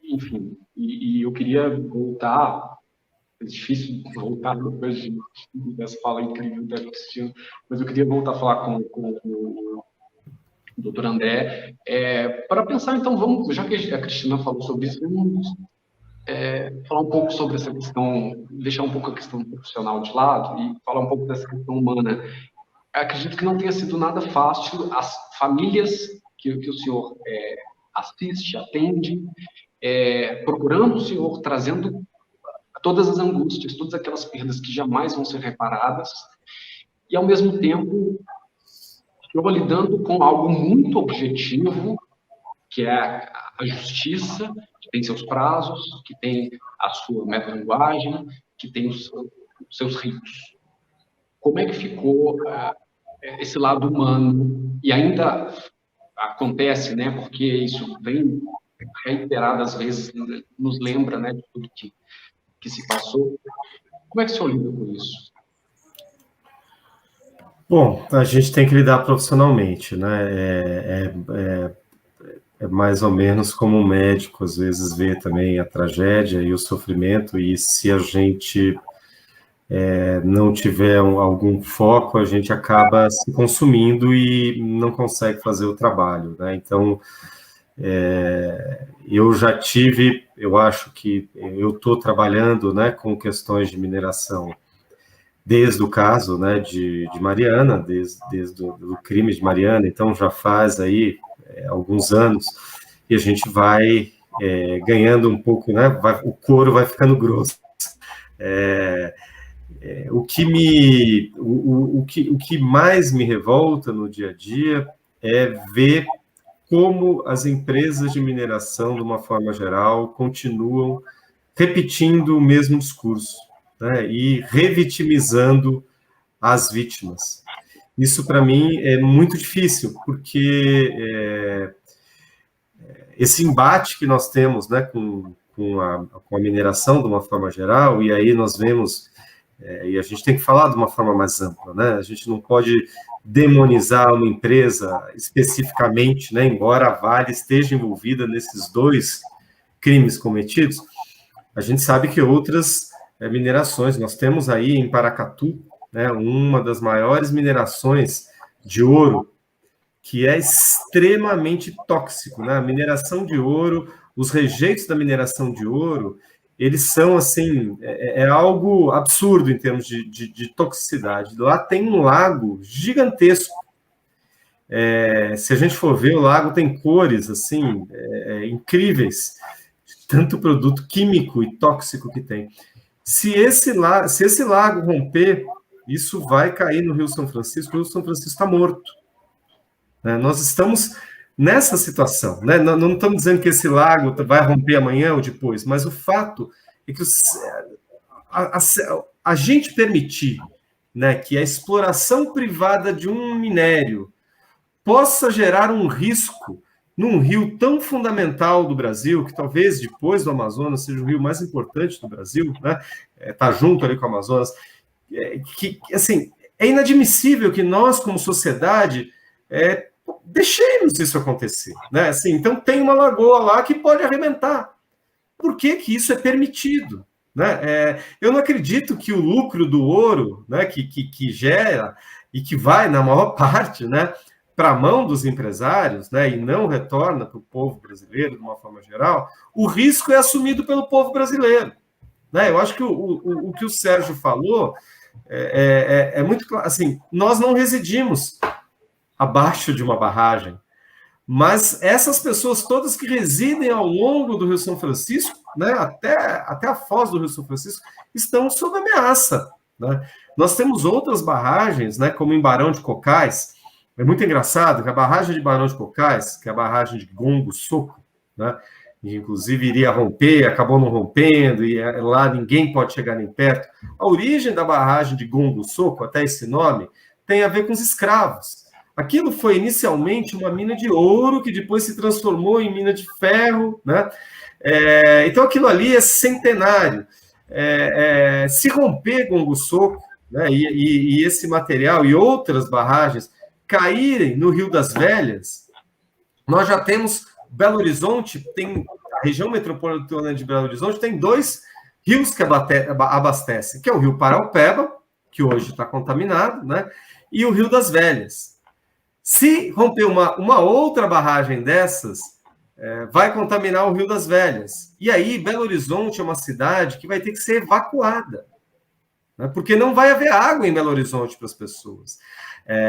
Enfim, e eu queria voltar, é difícil voltar depois dessa fala incrível da Cristina, mas eu queria voltar a falar com o doutor André, para pensar, então, já que a Cristina falou sobre isso, vamos falar um pouco sobre essa questão, deixar um pouco a questão profissional de lado e falar um pouco dessa questão humana. Acredito que não tenha sido nada fácil, as famílias que o senhor assiste, atende, procurando o senhor, trazendo todas as angústias, todas aquelas perdas que jamais vão ser reparadas, e ao mesmo tempo eu lidando com algo muito objetivo, que é a justiça, que tem seus prazos, que tem a sua metalinguagem, que tem os seus ritos. Como é que ficou esse lado humano? E ainda acontece, né, porque isso vem reiteradas vezes, nos lembra, né, de tudo que se passou. Como é que o senhor lida com isso? Bom, a gente tem que lidar profissionalmente, né? É mais ou menos como um médico, às vezes, vê também a tragédia e o sofrimento, e se a gente não tiver algum foco, a gente acaba se consumindo e não consegue fazer o trabalho, né? Então, eu já tive, eu acho que eu estou trabalhando, né, com questões de mineração desde o caso, né, de Mariana, desde o crime de Mariana, então já faz aí alguns anos, e a gente vai ganhando um pouco, né, o couro vai ficando grosso. O que mais me revolta no dia a dia é ver como as empresas de mineração, de uma forma geral, continuam repetindo o mesmo discurso, né, e revitimizando as vítimas. Isso, para mim, é muito difícil, porque esse embate que nós temos, né, com a mineração, de uma forma geral, e aí nós vemos, e a gente tem que falar de uma forma mais ampla, né, a gente não pode demonizar uma empresa especificamente, né, embora a Vale esteja envolvida nesses 2 crimes cometidos, a gente sabe que outras minerações. Nós temos aí em Paracatu, né, uma das maiores minerações de ouro, que é extremamente tóxico, né? A mineração de ouro, os rejeitos da mineração de ouro, eles são, assim, algo absurdo em termos de toxicidade. Lá tem um lago gigantesco. Se a gente for ver, o lago tem cores, assim, incríveis, tanto produto químico e tóxico que tem. Se esse lago romper, isso vai cair no Rio São Francisco, o Rio São Francisco está morto. Nós estamos nessa situação, né? Não estamos dizendo que esse lago vai romper amanhã ou depois, mas o fato é que a gente permitir, né, que a exploração privada de um minério possa gerar um risco num rio tão fundamental do Brasil, que talvez depois do Amazonas seja o rio mais importante do Brasil, né? Tá junto ali com o Amazonas, que assim, é inadmissível que nós, como sociedade, deixemos isso acontecer, né? Assim, então tem uma lagoa lá que pode arrebentar. Por que isso é permitido? Né? Eu não acredito que o lucro do ouro, né, que gera e que vai, na maior parte, né, para a mão dos empresários, né, e não retorna para o povo brasileiro, de uma forma geral, o risco é assumido pelo povo brasileiro. Né? Eu acho que o que o Sérgio falou é muito claro. Assim, nós não residimos abaixo de uma barragem, mas essas pessoas todas que residem ao longo do Rio São Francisco, né, até a foz do Rio São Francisco, estão sob ameaça. Né? Nós temos outras barragens, né, como em Barão de Cocais. É muito engraçado que a barragem de Barão de Cocais, que é a barragem de Gongo Soco, né, que inclusive iria romper, acabou não rompendo, e lá ninguém pode chegar nem perto. A origem da barragem de Gongo Soco, até esse nome, tem a ver com os escravos. Aquilo foi inicialmente uma mina de ouro, que depois se transformou em mina de ferro, né? Então aquilo ali é centenário. Se romper Gongo Soco, né, e esse material e outras barragens caírem no Rio das Velhas, nós já temos Belo Horizonte, a região metropolitana de Belo Horizonte tem 2 rios que abastecem, que é o Rio Paraupeba, que hoje está contaminado, né, e o Rio das Velhas. Se romper uma outra barragem dessas, vai contaminar o Rio das Velhas. E aí, Belo Horizonte é uma cidade que vai ter que ser evacuada, né? Porque não vai haver água em Belo Horizonte para as pessoas.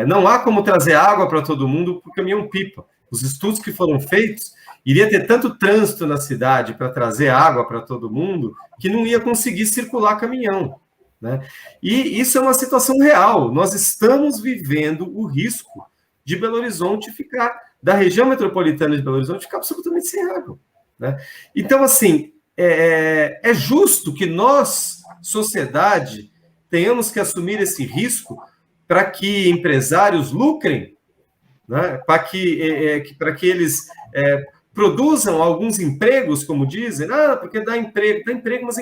Não há como trazer água para todo mundo por caminhão-pipa. Os estudos que foram feitos, iria ter tanto trânsito na cidade para trazer água para todo mundo, que não ia conseguir circular caminhão. Né? E isso é uma situação real. Nós estamos vivendo o risco de Belo Horizonte da região metropolitana de Belo Horizonte ficar absolutamente sem água. Né? Então, assim, é justo que nós, sociedade, tenhamos que assumir esse risco para que empresários lucrem, né? Para que eles produzam alguns empregos, como dizem, porque dá emprego, mas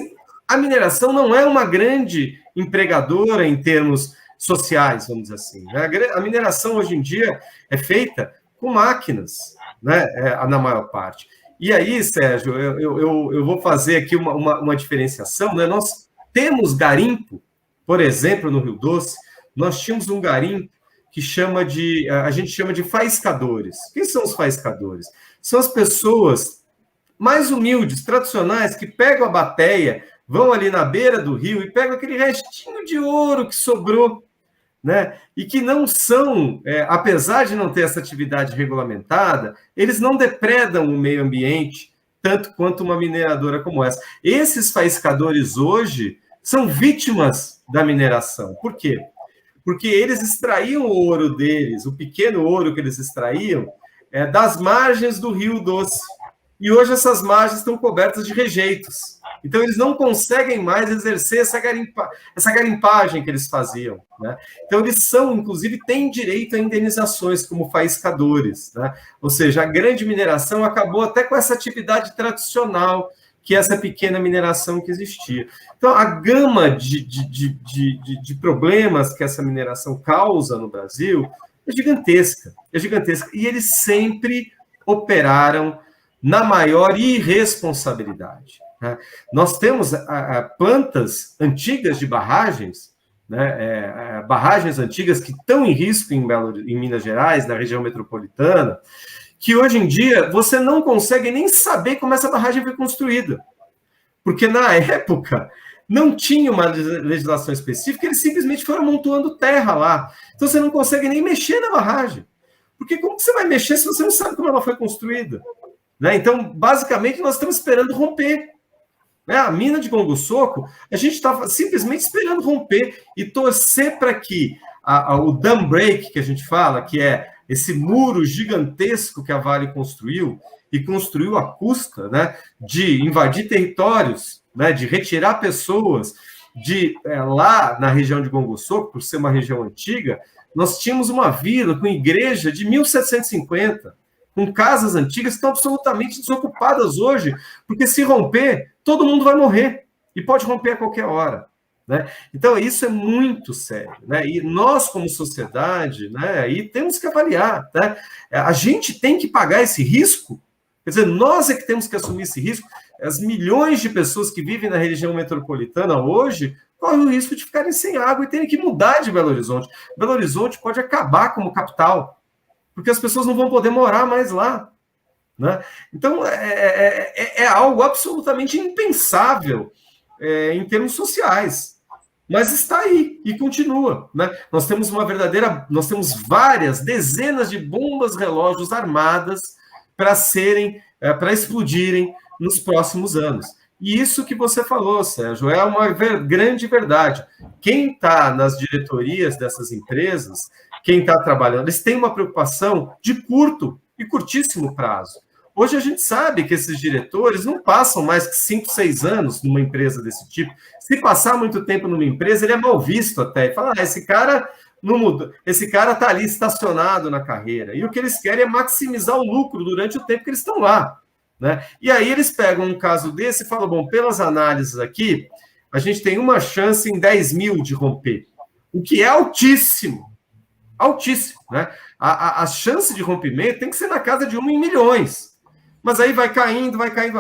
a mineração não é uma grande empregadora em termos sociais, vamos dizer assim. Né? A mineração hoje em dia é feita com máquinas, né? Na maior parte. E aí, Sérgio, eu vou fazer aqui uma diferenciação. Né? Nós temos garimpo, por exemplo, no Rio Doce, nós tínhamos um garimpo que a gente chama de faiscadores. Quem são os faiscadores? São as pessoas mais humildes, tradicionais, que pegam a bateia, vão ali na beira do rio e pegam aquele restinho de ouro que sobrou, né? E que não são, apesar de não ter essa atividade regulamentada, eles não depredam o meio ambiente tanto quanto uma mineradora como essa. Esses faiscadores hoje são vítimas da mineração. Por quê? Porque eles extraíam o ouro deles, o pequeno ouro que eles extraíam, das margens do Rio Doce. E hoje essas margens estão cobertas de rejeitos. Então, eles não conseguem mais exercer essa garimpagem que eles faziam. Né? Então, eles inclusive, têm direito a indenizações como faiscadores. Né? Ou seja, a grande mineração acabou até com essa atividade tradicional, que é essa pequena mineração que existia. Então, a gama de problemas que essa mineração causa no Brasil é gigantesca. E eles sempre operaram na maior irresponsabilidade. Né? Nós temos plantas antigas de barragens, né? Barragens antigas que estão em risco em Minas Gerais, na região metropolitana, que hoje em dia você não consegue nem saber como essa barragem foi construída. Porque na época não tinha uma legislação específica, eles simplesmente foram amontoando terra lá. Então você não consegue nem mexer na barragem. Porque como que você vai mexer se você não sabe como ela foi construída? Né? Então, basicamente, nós estamos esperando romper. Né? A mina de Gongo-Soco, a gente estava simplesmente esperando romper e torcer para que o dam break, que a gente fala, que é esse muro gigantesco que a Vale construiu, e construiu à custa, né, de invadir territórios, né, de retirar pessoas lá na região de Gongo-Soco, por ser uma região antiga, nós tínhamos uma vila com igreja de 1750, com casas antigas que estão absolutamente desocupadas hoje, porque se romper, todo mundo vai morrer, e pode romper a qualquer hora. Né? Então, isso é muito sério. Né? E nós, como sociedade, né, aí temos que avaliar. Né? A gente tem que pagar esse risco. Quer dizer, nós é que temos que assumir esse risco. As milhões de pessoas que vivem na região metropolitana hoje correm o risco de ficarem sem água e terem que mudar de Belo Horizonte. Belo Horizonte pode acabar como capital, porque as pessoas não vão poder morar mais lá. Né? Então, é algo absolutamente impensável em termos sociais. Mas está aí e continua. Né? Nós temos várias dezenas de bombas relógios armadas para explodirem nos próximos anos. E isso que você falou, Sérgio, é uma grande verdade. Quem está nas diretorias dessas empresas, quem está trabalhando, eles têm uma preocupação de curto e curtíssimo prazo. Hoje a gente sabe que esses diretores não passam mais que 5, 6 anos numa empresa desse tipo. Se passar muito tempo numa empresa, ele é mal visto até. Fala, esse cara não muda, esse cara está ali estacionado na carreira. E o que eles querem é maximizar o lucro durante o tempo que eles estão lá. Né? E aí eles pegam um caso desse e falam, bom, pelas análises aqui, a gente tem uma chance em 10 mil de romper, o que é altíssimo. Altíssimo. Né? A chance de rompimento tem que ser na casa de 1 em milhões. Mas aí vai caindo,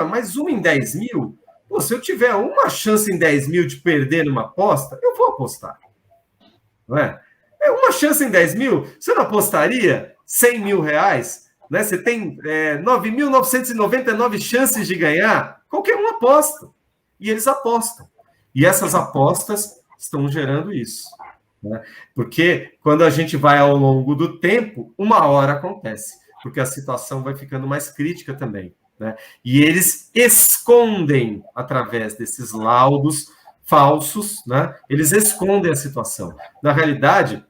mas 1 em 10 mil? Pô, se eu tiver uma chance em 10 mil de perder numa aposta, eu vou apostar. Não é? É uma chance em 10 mil, você não apostaria 100 mil reais? Né? Você tem 9.999 chances de ganhar, qualquer um aposta. E eles apostam. E essas apostas estão gerando isso. Né? Porque quando a gente vai ao longo do tempo, uma hora acontece. Porque a situação vai ficando mais crítica também. Né? E eles escondem, através desses laudos falsos, né? Eles escondem a situação. Na realidade,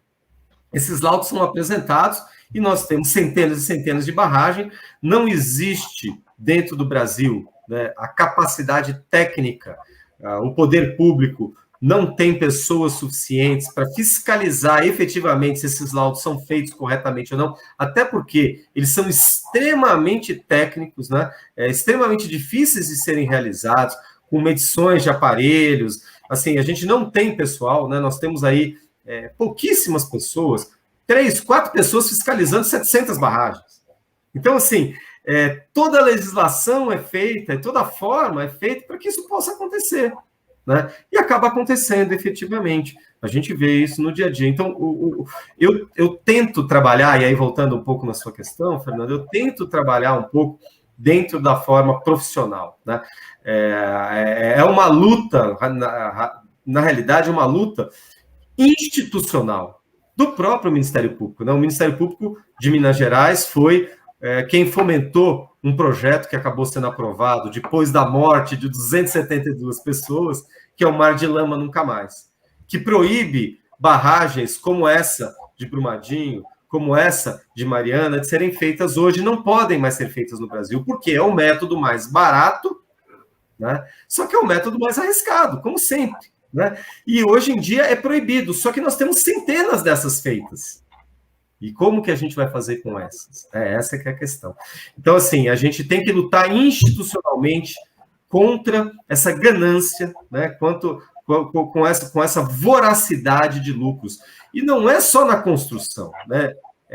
esses laudos são apresentados e nós temos centenas e centenas de barragens. Não existe dentro do Brasil, né, a capacidade técnica, o poder público não tem pessoas suficientes para fiscalizar efetivamente se esses laudos são feitos corretamente ou não, até porque eles são extremamente técnicos, né, extremamente difíceis de serem realizados, com medições de aparelhos. Assim, a gente não tem pessoal, né, nós temos aí pouquíssimas pessoas, 3, 4 pessoas fiscalizando 700 barragens. Então, assim, toda a legislação é feita, toda a forma é feita para que isso possa acontecer. Né? E acaba acontecendo efetivamente. A gente vê isso no dia a dia. Então, eu tento trabalhar, e aí voltando um pouco na sua questão, Fernando, eu tento trabalhar um pouco dentro da forma profissional. Né? É uma luta, na realidade, uma luta institucional do próprio Ministério Público. Né? O Ministério Público de Minas Gerais foi quem fomentou um projeto que acabou sendo aprovado depois da morte de 272 pessoas, que é o Mar de Lama Nunca Mais, que proíbe barragens como essa de Brumadinho, como essa de Mariana, de serem feitas hoje, não podem mais ser feitas no Brasil, porque é o método mais barato, né? Só que é o método mais arriscado, como sempre. Né? E hoje em dia é proibido, só que nós temos centenas dessas feitas. E como que a gente vai fazer com essas? Essa que é a questão. Então, assim, a gente tem que lutar institucionalmente contra essa ganância, né? Com essa voracidade de lucros. E não é só na construção, né?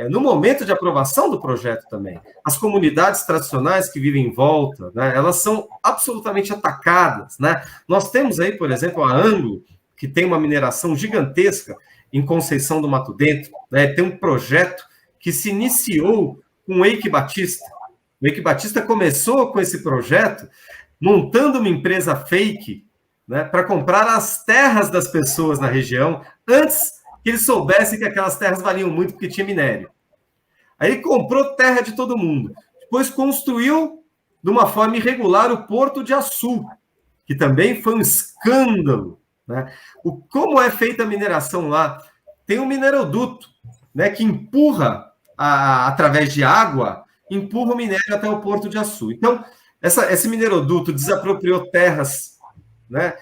no momento de aprovação do projeto também. As comunidades tradicionais que vivem em volta, né, elas são absolutamente atacadas, né? Nós temos aí, por exemplo, a Anglo, que tem uma mineração gigantesca em Conceição do Mato Dentro, né? Tem um projeto que se iniciou com o Eike Batista. O Eike Batista começou com esse projeto montando uma empresa fake, né, para comprar as terras das pessoas na região, antes que eles soubessem que aquelas terras valiam muito porque tinha minério. Aí comprou terra de todo mundo. Depois construiu, de uma forma irregular, o Porto de Açu, que também foi um escândalo, né? Como é feita a mineração lá? Tem um mineroduto, né, que empurra, através de água, empurra o minério até o Porto de Açu. Então, esse mineroduto desapropriou terras, né?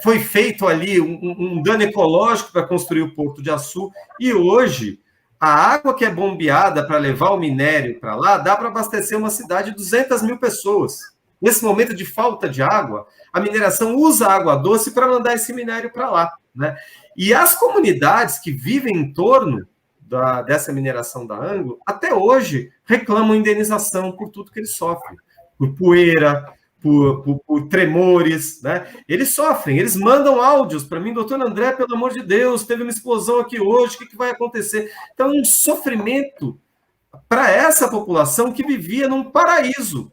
Foi feito ali um dano ecológico para construir o Porto de Açu, e hoje a água que é bombeada para levar o minério para lá dá para abastecer uma cidade de 200 mil pessoas. Nesse momento de falta de água, a mineração usa água doce para mandar esse minério para lá, né? E as comunidades que vivem em torno dessa mineração da Anglo, até hoje reclamam indenização por tudo que eles sofrem, por poeira, por tremores, né? Eles sofrem, eles mandam áudios para mim, doutor André, pelo amor de Deus, teve uma explosão aqui hoje, o que vai acontecer? Então, um sofrimento para essa população que vivia num paraíso,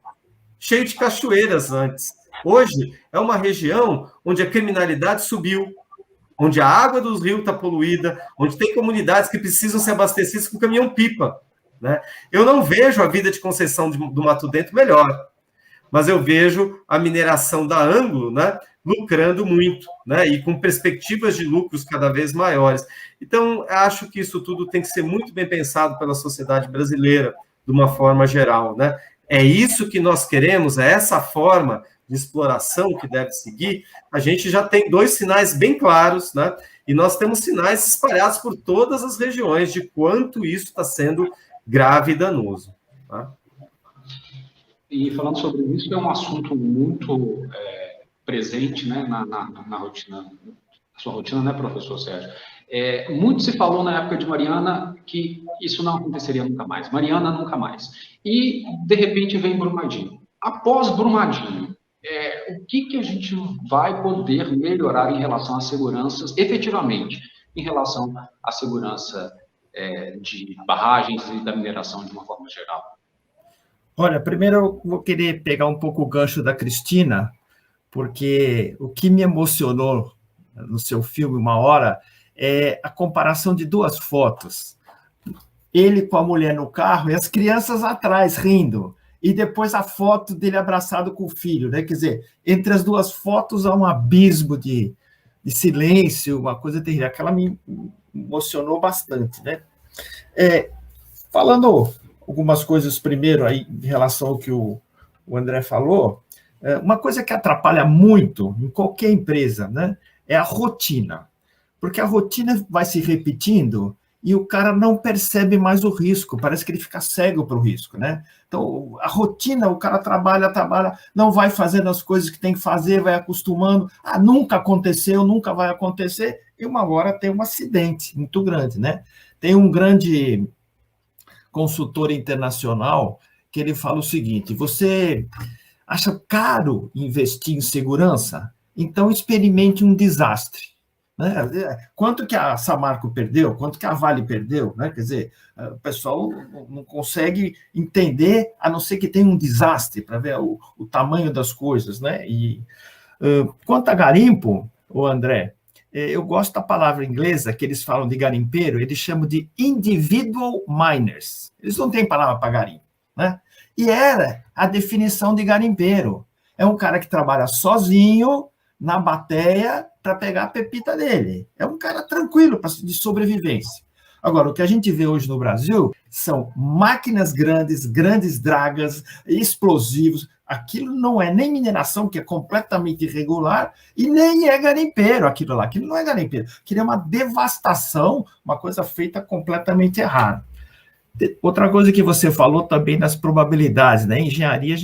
cheio de cachoeiras antes. Hoje, é uma região onde a criminalidade subiu, onde a água dos rios está poluída, onde tem comunidades que precisam ser abastecidas com caminhão-pipa, né? Eu não vejo a vida de Conceição do Mato Dentro melhor, mas eu vejo a mineração da Anglo, né, lucrando muito, né, e com perspectivas de lucros cada vez maiores. Então, acho que isso tudo tem que ser muito bem pensado pela sociedade brasileira, de uma forma geral, né? É isso que nós queremos, é essa forma de exploração que deve seguir. A gente já tem 2 sinais bem claros, né? E nós temos sinais espalhados por todas as regiões de quanto isso está sendo grave e danoso, tá? E falando sobre isso, é um assunto muito presente, né, na rotina, na sua rotina, né, professor Sérgio? Muito se falou na época de Mariana que isso não aconteceria nunca mais. Mariana nunca mais. E, de repente, vem Brumadinho. Após Brumadinho, o que a gente vai poder melhorar em relação à segurança, efetivamente, em relação à segurança de barragens e da mineração de uma forma geral? Olha, primeiro eu vou querer pegar um pouco o gancho da Cristina, porque o que me emocionou no seu filme, Uma Hora, é a comparação de 2 fotos. Ele com a mulher no carro e as crianças atrás, rindo. E depois a foto dele abraçado com o filho, né? Quer dizer, entre as 2 fotos há um abismo de silêncio, uma coisa terrível. Aquela me emocionou bastante, né? Falando algumas coisas primeiro aí em relação ao que o André falou, uma coisa que atrapalha muito em qualquer empresa, né, é a rotina, porque a rotina vai se repetindo e o cara não percebe mais o risco, parece que ele fica cego para o risco, né? Então, a rotina, o cara trabalha, não vai fazendo as coisas que tem que fazer, vai acostumando, nunca aconteceu, nunca vai acontecer, e uma hora tem um acidente muito grande, né? Tem um grande consultor internacional que ele fala o seguinte: você acha caro investir em segurança? Então experimente um desastre, né? Quanto que a Samarco perdeu? Quanto que a Vale perdeu? Né? Quer dizer, o pessoal não consegue entender, a não ser que tenha um desastre, para ver o tamanho das coisas, né? E quanto a garimpo, o André, eu gosto da palavra inglesa que eles falam de garimpeiro, eles chamam de individual miners. Eles não têm palavra para garimpo, né? E era a definição de garimpeiro. É um cara que trabalha sozinho na bateia para pegar a pepita dele. É um cara tranquilo de sobrevivência. Agora, o que a gente vê hoje no Brasil são máquinas grandes dragas, explosivos. Aquilo não é nem mineração, que é completamente irregular, e nem é garimpeiro aquilo lá. Aquilo não é garimpeiro. Aquilo é uma devastação, uma coisa feita completamente errada. Outra coisa que você falou também das probabilidades, né? Em engenharia,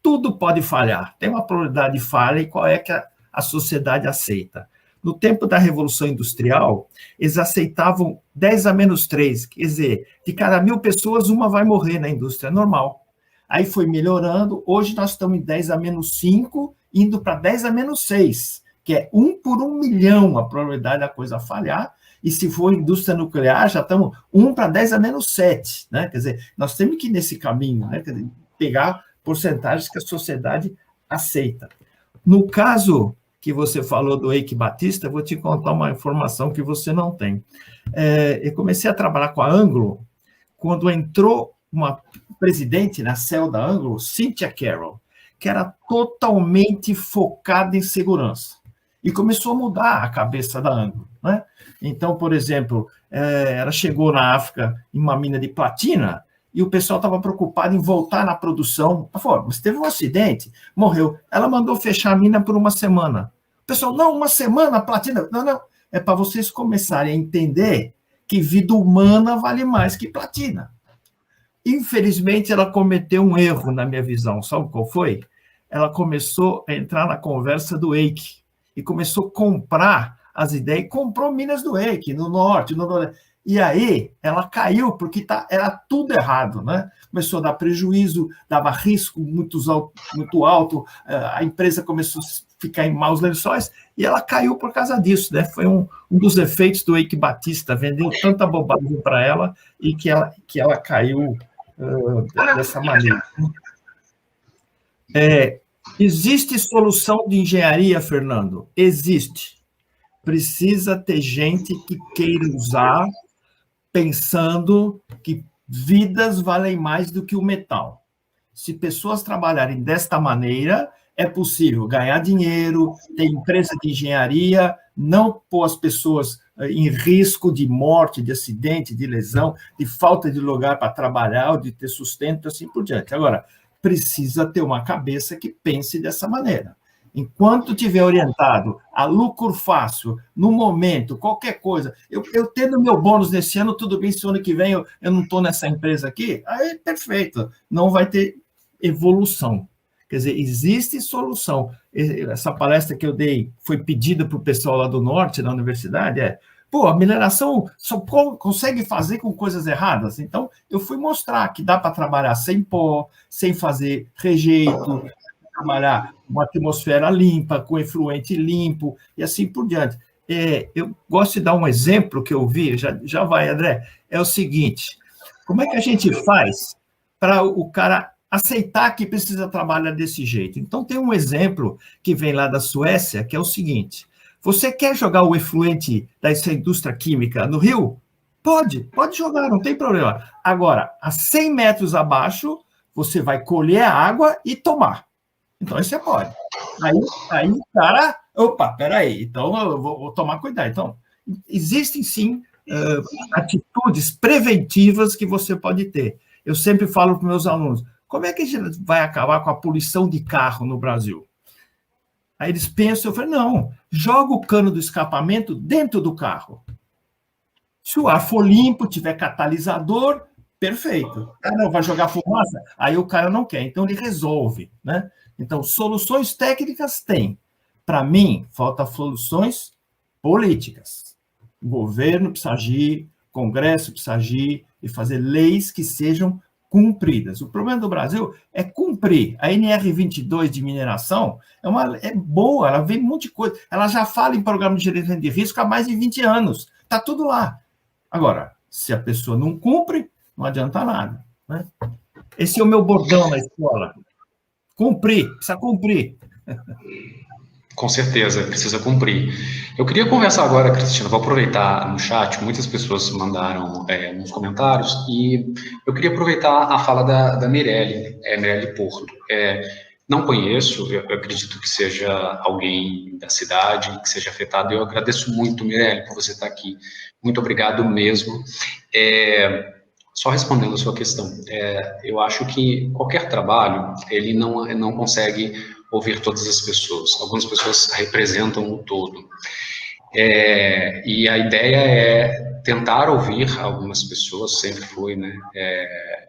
tudo pode falhar. Tem uma probabilidade de falha e qual é que a sociedade aceita. No tempo da Revolução Industrial, eles aceitavam 10 a menos 3, quer dizer, de cada 1.000 pessoas, uma vai morrer na indústria normal. Aí foi melhorando, hoje nós estamos em 10 a menos 5, indo para 10 a menos 6, que é 1 por 1 milhão a probabilidade da coisa falhar, e se for indústria nuclear, já estamos 1 para 10 a menos 7, né? Quer dizer, nós temos que ir nesse caminho, né? Quer dizer, pegar porcentagens que a sociedade aceita. No caso que você falou do Eike Batista, eu vou te contar uma informação que você não tem. Eu comecei a trabalhar com a Anglo, quando entrou uma presidente na céu da Anglo, Cynthia Carroll, que era totalmente focada em segurança. E começou a mudar a cabeça da Anglo, né? Então, por exemplo, ela chegou na África em uma mina de platina e o pessoal estava preocupado em voltar na produção. Ela falou, mas teve um acidente, morreu. Ela mandou fechar a mina por 1 semana. O pessoal, não, 1 semana, platina. Não, não. É para vocês começarem a entender que vida humana vale mais que platina. Infelizmente, ela cometeu um erro, na minha visão. Sabe qual foi? Ela começou a entrar na conversa do Eike e começou a comprar as ideias, comprou minas do Eike, no norte, no nordeste. E aí, ela caiu, porque era tudo errado, né? Começou a dar prejuízo, dava risco muito alto, a empresa começou a ficar em maus lençóis, e ela caiu por causa disso, né? Foi um dos efeitos do Eike Batista, vendeu tanta bobagem para ela, e que ela caiu dessa maneira. Existe solução de engenharia, Fernando? Existe. Precisa ter gente que queira usar, pensando que vidas valem mais do que o metal. Se pessoas trabalharem desta maneira, é possível ganhar dinheiro, ter empresa de engenharia, não pôr as pessoas em risco de morte, de acidente, de lesão, de falta de lugar para trabalhar, ou de ter sustento, assim por diante. Agora, precisa ter uma cabeça que pense dessa maneira. Enquanto tiver orientado a lucro fácil, no momento, qualquer coisa, eu tendo meu bônus nesse ano, tudo bem, se o ano que vem eu não estou nessa empresa aqui, aí perfeito, não vai ter evolução. Quer dizer, existe solução. Essa palestra que eu dei foi pedida para o pessoal lá do norte, da universidade, a mineração só consegue fazer com coisas erradas. Então, eu fui mostrar que dá para trabalhar sem pó, sem fazer rejeito, trabalhar uma atmosfera limpa, com efluente limpo, e assim por diante. Eu gosto de dar um exemplo que eu vi, já vai, André, é o seguinte, como é que a gente faz para o cara aceitar que precisa trabalhar desse jeito? Então, tem um exemplo que vem lá da Suécia, que é o seguinte, você quer jogar o efluente dessa indústria química no rio? Pode jogar, não tem problema. Agora, a 100 metros abaixo, você vai colher a água e tomar. Então, isso você pode. Aí o cara, peraí, então eu vou tomar cuidado. Então, existem sim atitudes preventivas que você pode ter. Eu sempre falo para os meus alunos, como é que a gente vai acabar com a poluição de carro no Brasil? Aí eles pensam, eu falo, não, joga o cano do escapamento dentro do carro. Se o ar for limpo, tiver catalisador, perfeito. Não, vai jogar fumaça? Aí o cara não quer, então ele resolve, né? Então, soluções técnicas tem. Para mim, falta soluções políticas. O governo precisa agir, o Congresso precisa agir e fazer leis que sejam cumpridas. O problema do Brasil é cumprir. A NR22 de mineração é boa, ela vê um monte de coisa. Ela já fala em programa de gerenciamento de risco há mais de 20 anos. Está tudo lá. Agora, se a pessoa não cumpre, não adianta nada, né? Esse é o meu bordão na escola. Precisa cumprir. Com certeza, precisa cumprir. Eu queria conversar agora, Cristina, vou aproveitar no chat, muitas pessoas mandaram nos comentários, e eu queria aproveitar a fala da Mirelle, Mirelle Porto. Não conheço, eu acredito que seja alguém da cidade, que seja afetado. Eu agradeço muito, Mirelle, por você estar aqui. Muito obrigado mesmo. Só respondendo a sua questão, eu acho que qualquer trabalho, ele não consegue ouvir todas as pessoas. Algumas pessoas representam o todo. E a ideia é tentar ouvir algumas pessoas, sempre foi, né?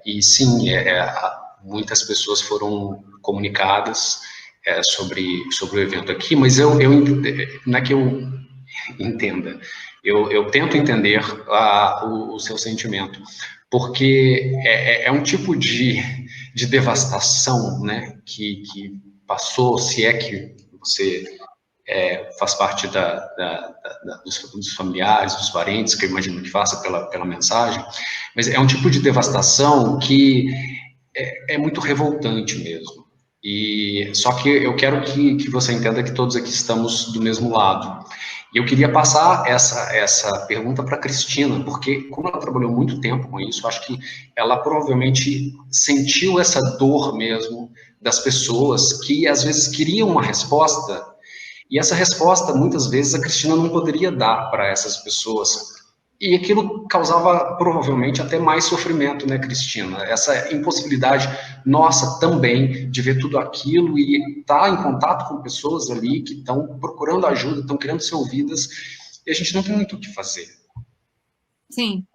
E sim, muitas pessoas foram comunicadas sobre o evento aqui, mas não é que eu entenda. Eu tento entender o seu sentimento, porque é um tipo de devastação, né, que passou, se é que você faz parte dos familiares, dos parentes, que eu imagino que faça pela mensagem, mas é um tipo de devastação que é muito revoltante mesmo. E só que eu quero que você entenda que todos aqui estamos do mesmo lado. E eu queria passar essa pergunta para a Cristina, porque como ela trabalhou muito tempo com isso, acho que ela provavelmente sentiu essa dor mesmo das pessoas que às vezes queriam uma resposta, e essa resposta muitas vezes a Cristina não poderia dar para essas pessoas. E aquilo causava, provavelmente, até mais sofrimento, né, Cristina? Essa impossibilidade nossa também de ver tudo aquilo e estar em contato com pessoas ali que estão procurando ajuda, estão querendo ser ouvidas, e a gente não tem muito o que fazer. Sim.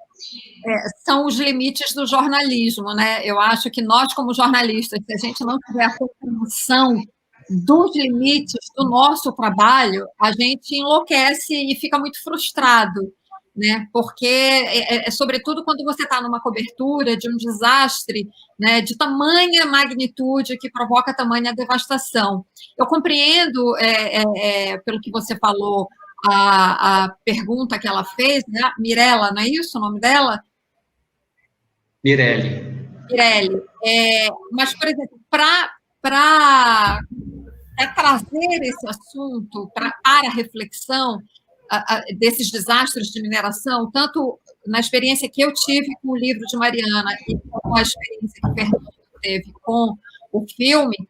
São os limites do jornalismo, né? Eu acho que nós, como jornalistas, se a gente não tiver a compreensão dos limites do nosso trabalho, a gente enlouquece e fica muito frustrado, né? Porque, sobretudo, quando você está numa cobertura de um desastre, né, de tamanha magnitude que provoca tamanha devastação. Eu compreendo, pelo que você falou, a pergunta que ela fez, né? Mirella, não é isso o nome dela? Mirelle. Mas, por exemplo, para trazer esse assunto para a reflexão desses desastres de mineração, tanto na experiência que eu tive com o livro de Mariana e com a experiência que o Fernando teve com o filme,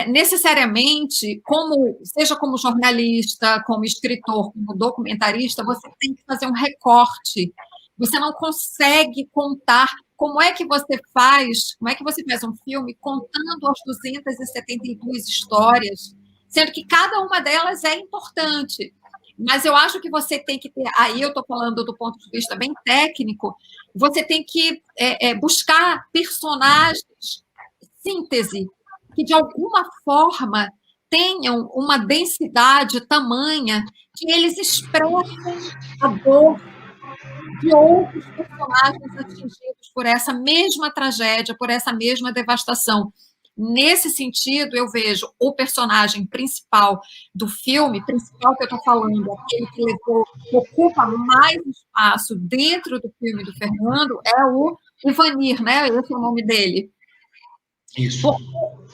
necessariamente, seja como jornalista, como escritor, como documentarista, você tem que fazer um recorte. Você não consegue contar como é que você faz um filme contando as 272 histórias, sendo que cada uma delas é importante. Mas eu acho que você tem que ter, aí eu estou falando do ponto de vista bem técnico, você tem que buscar personagens, síntese, que de alguma forma tenham uma densidade tamanha que eles expressem a dor de outros personagens atingidos por essa mesma tragédia, por essa mesma devastação. Nesse sentido, eu vejo o personagem principal do filme, principal que eu estou falando, aquele que ocupa mais espaço dentro do filme do Fernando, é o Ivanir, né? Esse é o nome dele. Isso.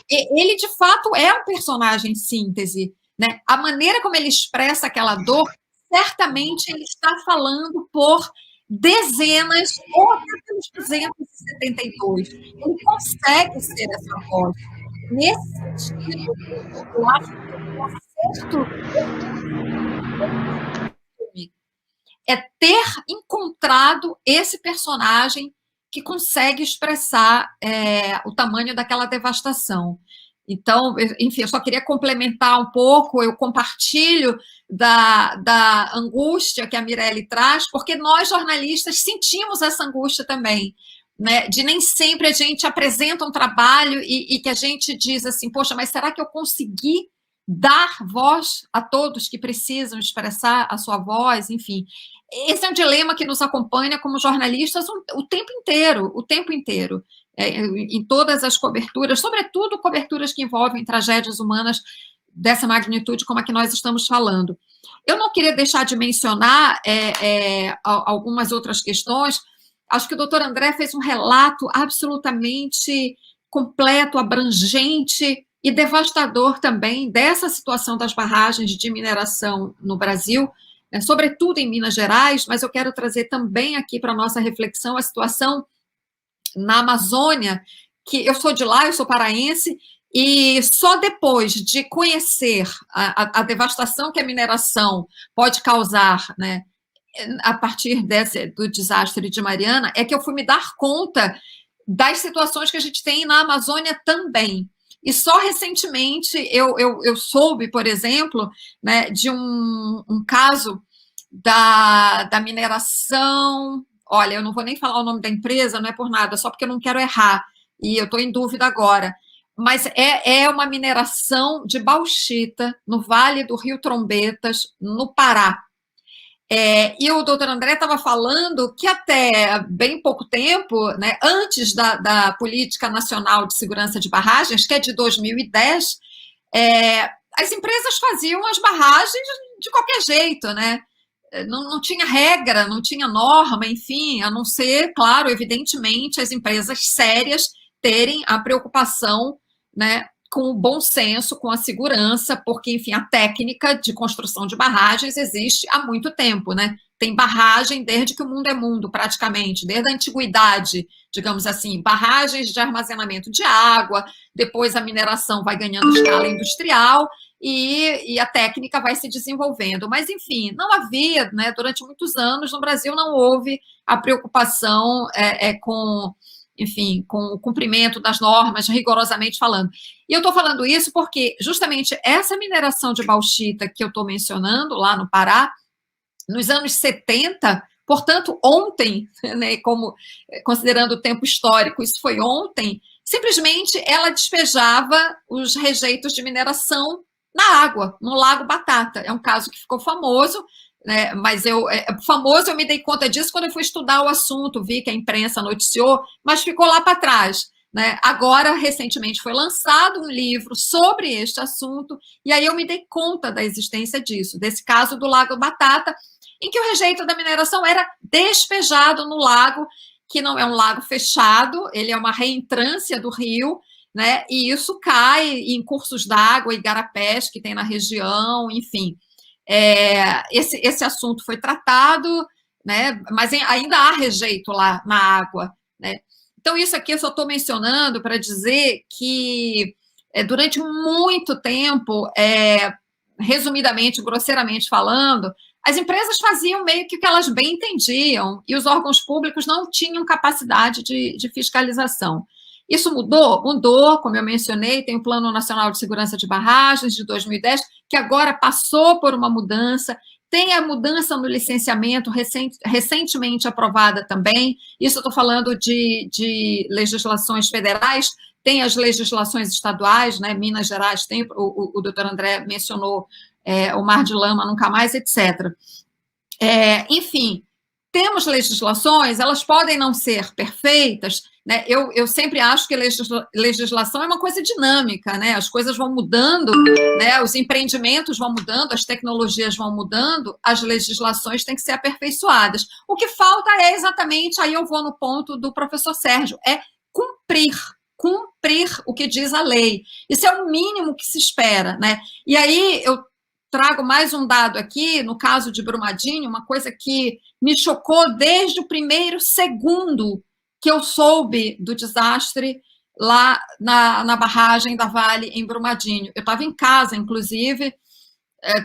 Ele, de fato, é um personagem síntese, né? A maneira como ele expressa aquela dor, certamente ele está falando por dezenas ou até pelos 272. Ele consegue ser essa voz. Nesse sentido, eu acho que o acerto é ter encontrado esse personagem que consegue expressar o tamanho daquela devastação. Então, enfim, eu só queria complementar um pouco, eu compartilho da angústia que a Mirelle traz, porque nós, jornalistas, sentimos essa angústia também, né? De nem sempre a gente apresenta um trabalho e que a gente diz assim, poxa, mas será que eu consegui dar voz a todos que precisam expressar a sua voz? Enfim, esse é um dilema que nos acompanha como jornalistas o tempo inteiro. Em todas as coberturas, sobretudo coberturas que envolvem tragédias humanas dessa magnitude como a que nós estamos falando. Eu não queria deixar de mencionar algumas outras questões. Acho que o doutor André fez um relato absolutamente completo, abrangente e devastador também dessa situação das barragens de mineração no Brasil, sobretudo em Minas Gerais, mas eu quero trazer também aqui para a nossa reflexão a situação na Amazônia, que eu sou de lá, eu sou paraense, e só depois de conhecer a devastação que a mineração pode causar, né, a partir do desastre de Mariana, é que eu fui me dar conta das situações que a gente tem na Amazônia também. E só recentemente eu soube, por exemplo, né, de um caso da mineração. Olha, eu não vou nem falar o nome da empresa, não é por nada, só porque eu não quero errar, e eu estou em dúvida agora. Mas é uma mineração de bauxita no Vale do Rio Trombetas, no Pará. E o doutor André estava falando que até bem pouco tempo, né, antes da Política Nacional de Segurança de Barragens, que é de 2010, as empresas faziam as barragens de qualquer jeito, né? Não tinha regra, não tinha norma, enfim, a não ser, claro, evidentemente, as empresas sérias terem a preocupação, né, com o bom senso, com a segurança, porque, enfim, a técnica de construção de barragens existe há muito tempo, né? Tem barragem desde que o mundo é mundo, praticamente, desde a antiguidade, digamos assim, barragens de armazenamento de água, depois a mineração vai ganhando escala industrial e a técnica vai se desenvolvendo. Mas, enfim, não havia, né, durante muitos anos, no Brasil não houve a preocupação com o cumprimento das normas, rigorosamente falando. E eu estou falando isso porque, justamente, essa mineração de bauxita que eu estou mencionando, lá no Pará, nos anos 70, portanto, ontem, né, considerando o tempo histórico, isso foi ontem, simplesmente ela despejava os rejeitos de mineração na água, no Lago Batata. É um caso que ficou famoso, né, mas eu me dei conta disso quando eu fui estudar o assunto, vi que a imprensa noticiou, mas ficou lá para trás, né? Agora, recentemente, foi lançado um livro sobre este assunto, e aí eu me dei conta da existência disso, desse caso do Lago Batata, em que o rejeito da mineração era despejado no lago, que não é um lago fechado, ele é uma reentrância do rio, né? E isso cai em cursos d'água, igarapés que tem na região, enfim. Esse assunto foi tratado, né? Mas ainda há rejeito lá na água, né? Então, isso aqui eu só estou mencionando para dizer que durante muito tempo, resumidamente, grosseiramente falando, as empresas faziam meio que o que elas bem entendiam e os órgãos públicos não tinham capacidade de fiscalização. Isso mudou? Mudou, como eu mencionei, tem o Plano Nacional de Segurança de Barragens, de 2010, que agora passou por uma mudança, tem a mudança no licenciamento recentemente aprovada também, isso eu estou falando de legislações federais, tem as legislações estaduais, né, Minas Gerais tem, o doutor André mencionou o Mar de Lama Nunca Mais, etc. Enfim, temos legislações, elas podem não ser perfeitas, né? Eu sempre acho que legislação é uma coisa dinâmica, né? As coisas vão mudando, né? Os empreendimentos vão mudando, as tecnologias vão mudando, as legislações têm que ser aperfeiçoadas. O que falta é exatamente, aí eu vou no ponto do professor Sérgio, cumprir o que diz a lei. Isso é o mínimo que se espera, né? E aí eu trago mais um dado aqui, no caso de Brumadinho, uma coisa que me chocou desde o primeiro segundo que eu soube do desastre lá na barragem da Vale, em Brumadinho. Eu estava em casa, inclusive,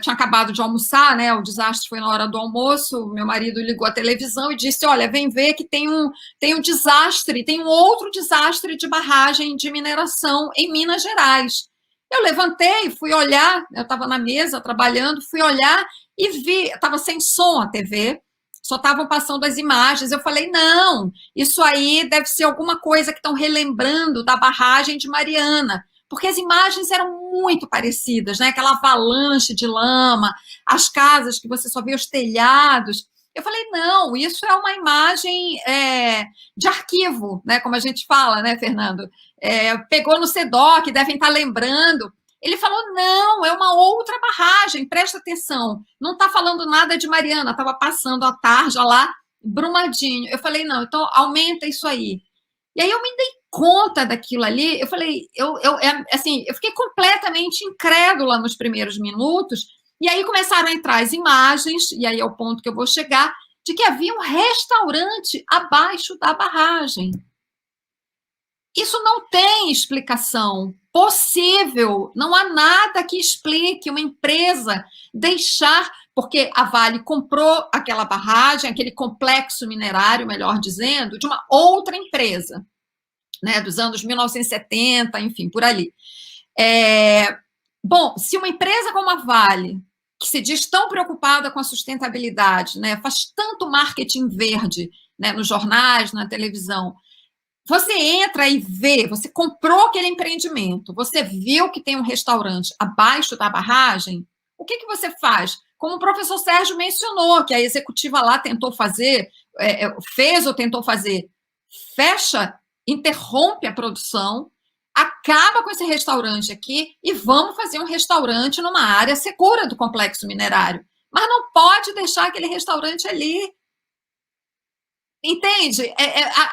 tinha acabado de almoçar, né? O desastre foi na hora do almoço, meu marido ligou a televisão e disse, olha, vem ver que tem um desastre, tem um outro desastre de barragem de mineração em Minas Gerais. Eu levantei, fui olhar, eu estava na mesa trabalhando, fui olhar e vi, estava sem som a TV, só estavam passando as imagens. Eu falei, não, isso aí deve ser alguma coisa que estão relembrando da barragem de Mariana, porque as imagens eram muito parecidas, né? Aquela avalanche de lama, as casas que você só vê os telhados. Eu falei, não, isso é uma imagem de arquivo, né? Como a gente fala, né, Fernando? Pegou no CEDOC, devem estar lembrando. Ele falou, não, é uma outra barragem, presta atenção, não está falando nada de Mariana, estava passando a tarja lá, Brumadinho. Eu falei, não, então aumenta isso aí. E aí eu me dei conta daquilo ali, eu falei, eu fiquei completamente incrédula nos primeiros minutos, e aí começaram a entrar as imagens, e aí é o ponto que eu vou chegar, de que havia um restaurante abaixo da barragem. Isso não tem explicação possível, não há nada que explique uma empresa deixar, porque a Vale comprou aquela barragem, aquele complexo minerário, melhor dizendo, de uma outra empresa, né, dos anos 1970, enfim, por ali. Bom, se uma empresa como a Vale, que se diz tão preocupada com a sustentabilidade, né, faz tanto marketing verde, né, nos jornais, na televisão, você entra e vê, você comprou aquele empreendimento, você viu que tem um restaurante abaixo da barragem, o que você faz? como o professor Sérgio mencionou, que a executiva lá tentou fazer, fez ou tentou fazer, fecha, interrompe a produção, acaba com esse restaurante aqui e vamos fazer um restaurante numa área segura do complexo minerário. Mas não pode deixar aquele restaurante ali. Entende?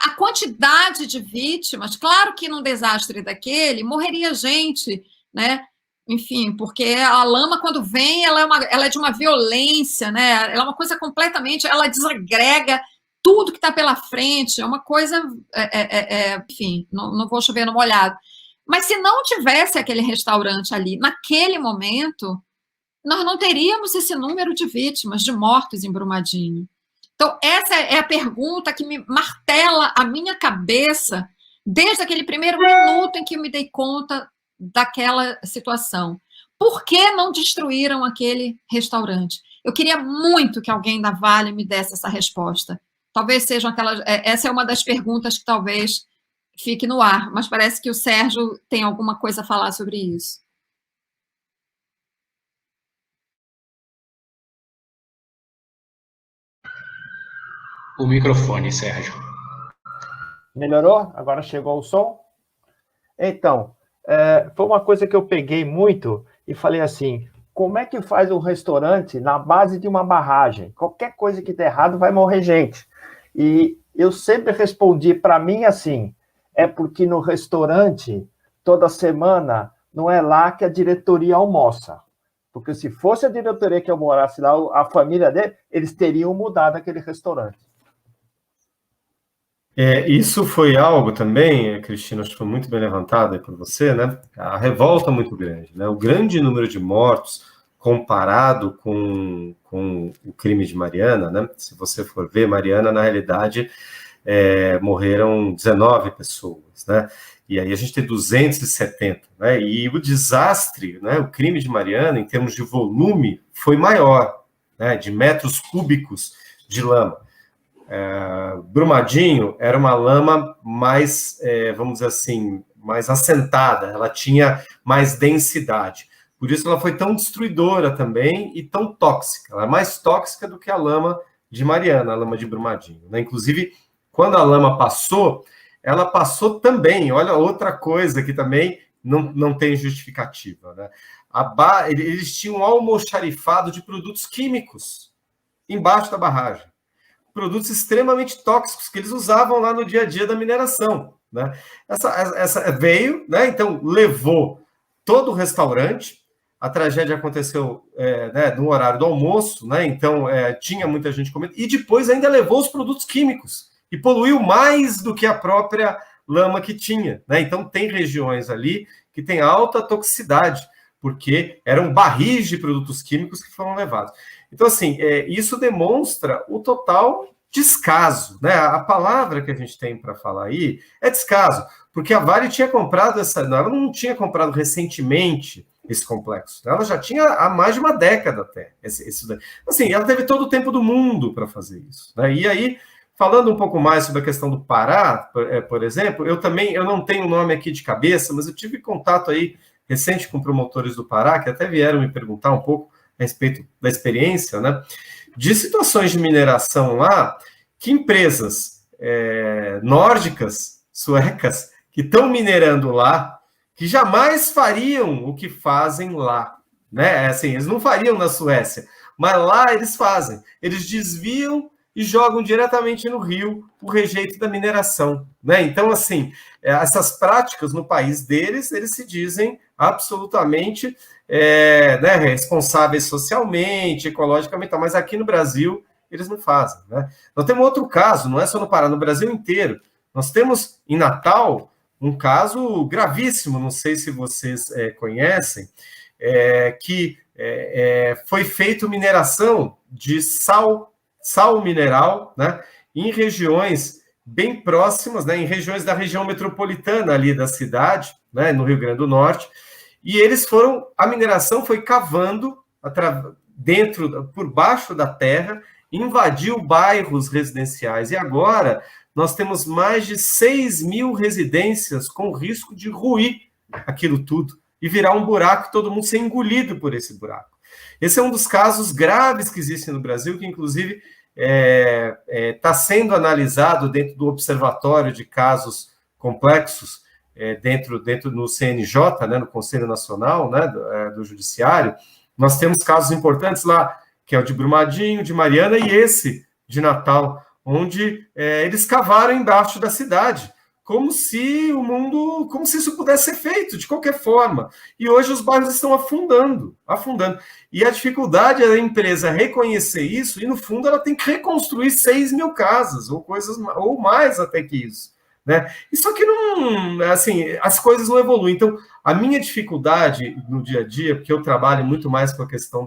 A quantidade de vítimas, claro que num desastre daquele morreria gente, né? Enfim, porque a lama, quando vem, ela é de uma violência, né? Ela é uma coisa completamente, ela desagrega tudo que está pela frente, é uma coisa, enfim, não vou chover no molhado. Mas se não tivesse aquele restaurante ali, naquele momento, nós não teríamos esse número de vítimas, de mortos em Brumadinho. Então, essa é a pergunta que me martela a minha cabeça desde aquele primeiro minuto em que eu me dei conta daquela situação. Por que não destruíram aquele restaurante? Eu queria muito que alguém da Vale me desse essa resposta. Talvez sejam aquelas... Essa é uma das perguntas que talvez fique no ar, mas parece que o Sérgio tem alguma coisa a falar sobre isso. O microfone, Sérgio. Melhorou? Agora chegou o som? Então, foi uma coisa que eu peguei muito e falei assim, como é que faz um restaurante na base de uma barragem? Qualquer coisa que der errado vai morrer gente. E eu sempre respondi para mim assim, é porque no restaurante, toda semana, não é lá que a diretoria almoça. Porque se fosse a diretoria que almoçasse lá, a família dele, eles teriam mudado aquele restaurante. Isso foi algo também, Cristina, acho que foi muito bem levantado aí por você, né? A revolta muito grande, né? O grande número de mortos comparado com o crime de Mariana, né? Se você for ver, Mariana, na realidade, morreram 19 pessoas, né? E aí a gente tem 270, né? E o desastre, né? O crime de Mariana, em termos de volume, foi maior, né? De metros cúbicos de lama. Brumadinho era uma lama mais, vamos dizer assim, mais assentada, ela tinha mais densidade. Por isso ela foi tão destruidora também e tão tóxica. Ela é mais tóxica do que a lama de Mariana, a lama de Brumadinho, né? Inclusive, quando a lama passou, ela passou também, olha outra coisa que também não tem justificativa, né? Eles tinham um almoxarifado de produtos químicos embaixo da barragem. Produtos extremamente tóxicos que eles usavam lá no dia a dia da mineração, né? Essa veio, né? Então levou todo o restaurante. A tragédia aconteceu né, no horário do almoço, né? Então tinha muita gente comendo e depois ainda levou os produtos químicos e poluiu mais do que a própria lama que tinha, né? Então tem regiões ali que tem alta toxicidade porque eram barris de produtos químicos que foram levados. Então, assim, isso demonstra o total descaso, né? A palavra que a gente tem para falar aí é descaso, porque a Vale tinha comprado ela não tinha comprado recentemente esse complexo, ela já tinha há mais de uma década até. Assim, ela teve todo o tempo do mundo para fazer isso, né? E aí, falando um pouco mais sobre a questão do Pará, por exemplo, eu não tenho o nome aqui de cabeça, mas eu tive contato aí recente com promotores do Pará, que até vieram me perguntar um pouco a respeito da experiência, né, de situações de mineração lá, que empresas nórdicas, suecas, que estão minerando lá, que jamais fariam o que fazem lá, né? Assim, eles não fariam na Suécia, mas lá eles fazem. Eles desviam e jogam diretamente no rio o rejeito da mineração, né? Então, assim, essas práticas no país deles, eles se dizem absolutamente né, responsáveis socialmente, ecologicamente, mas aqui no Brasil eles não fazem, né? Nós temos outro caso, não é só no Pará, no Brasil inteiro. Nós temos em Natal um caso gravíssimo, não sei se vocês conhecem, que foi feita mineração de sal mineral, né, em regiões bem próximas, né, em regiões da região metropolitana ali da cidade, né, no Rio Grande do Norte, e a mineração foi cavando por baixo da terra, invadiu bairros residenciais, e agora nós temos mais de 6.000 residências com risco de ruir aquilo tudo, e virar um buraco e todo mundo ser engolido por esse buraco. Esse é um dos casos graves que existem no Brasil, que inclusive está sendo analisado dentro do Observatório de Casos Complexos, dentro no CNJ, né, no Conselho Nacional, né, do Judiciário. Nós temos casos importantes lá, que é o de Brumadinho, de Mariana, e esse de Natal, onde eles cavaram embaixo da cidade, como se isso pudesse ser feito de qualquer forma. E hoje os bairros estão afundando. E a dificuldade é da empresa reconhecer isso, e no fundo ela tem que reconstruir 6 mil casas, ou mais até que isso. Né? Isso aqui não, assim, as coisas não evoluem. Então, a minha dificuldade no dia a dia, porque eu trabalho muito mais com a questão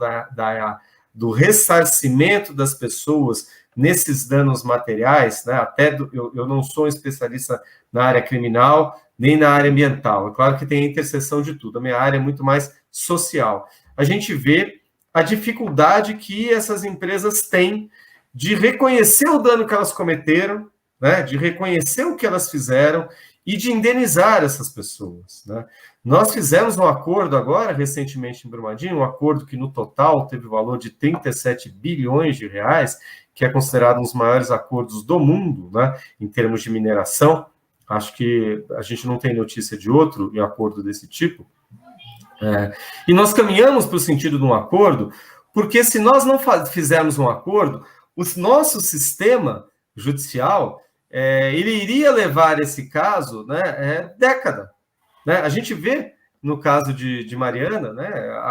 do ressarcimento das pessoas nesses danos materiais, né? Eu não sou um especialista na área criminal, nem na área ambiental. É claro que tem a interseção de tudo. A minha área é muito mais social. A gente vê a dificuldade que essas empresas têm de reconhecer o dano que elas cometeram, né? De reconhecer o que elas fizeram e de indenizar essas pessoas, né? Nós fizemos um acordo agora, recentemente em Brumadinho, um acordo que no total teve valor de 37 bilhões de reais, que é considerado um dos maiores acordos do mundo, né, em termos de mineração. Acho que a gente não tem notícia de outro acordo desse tipo. E nós caminhamos para o sentido de um acordo, porque se nós não fizermos um acordo, o nosso sistema judicial, ele iria levar esse caso, né, década. Né? A gente vê, no caso de Mariana, né,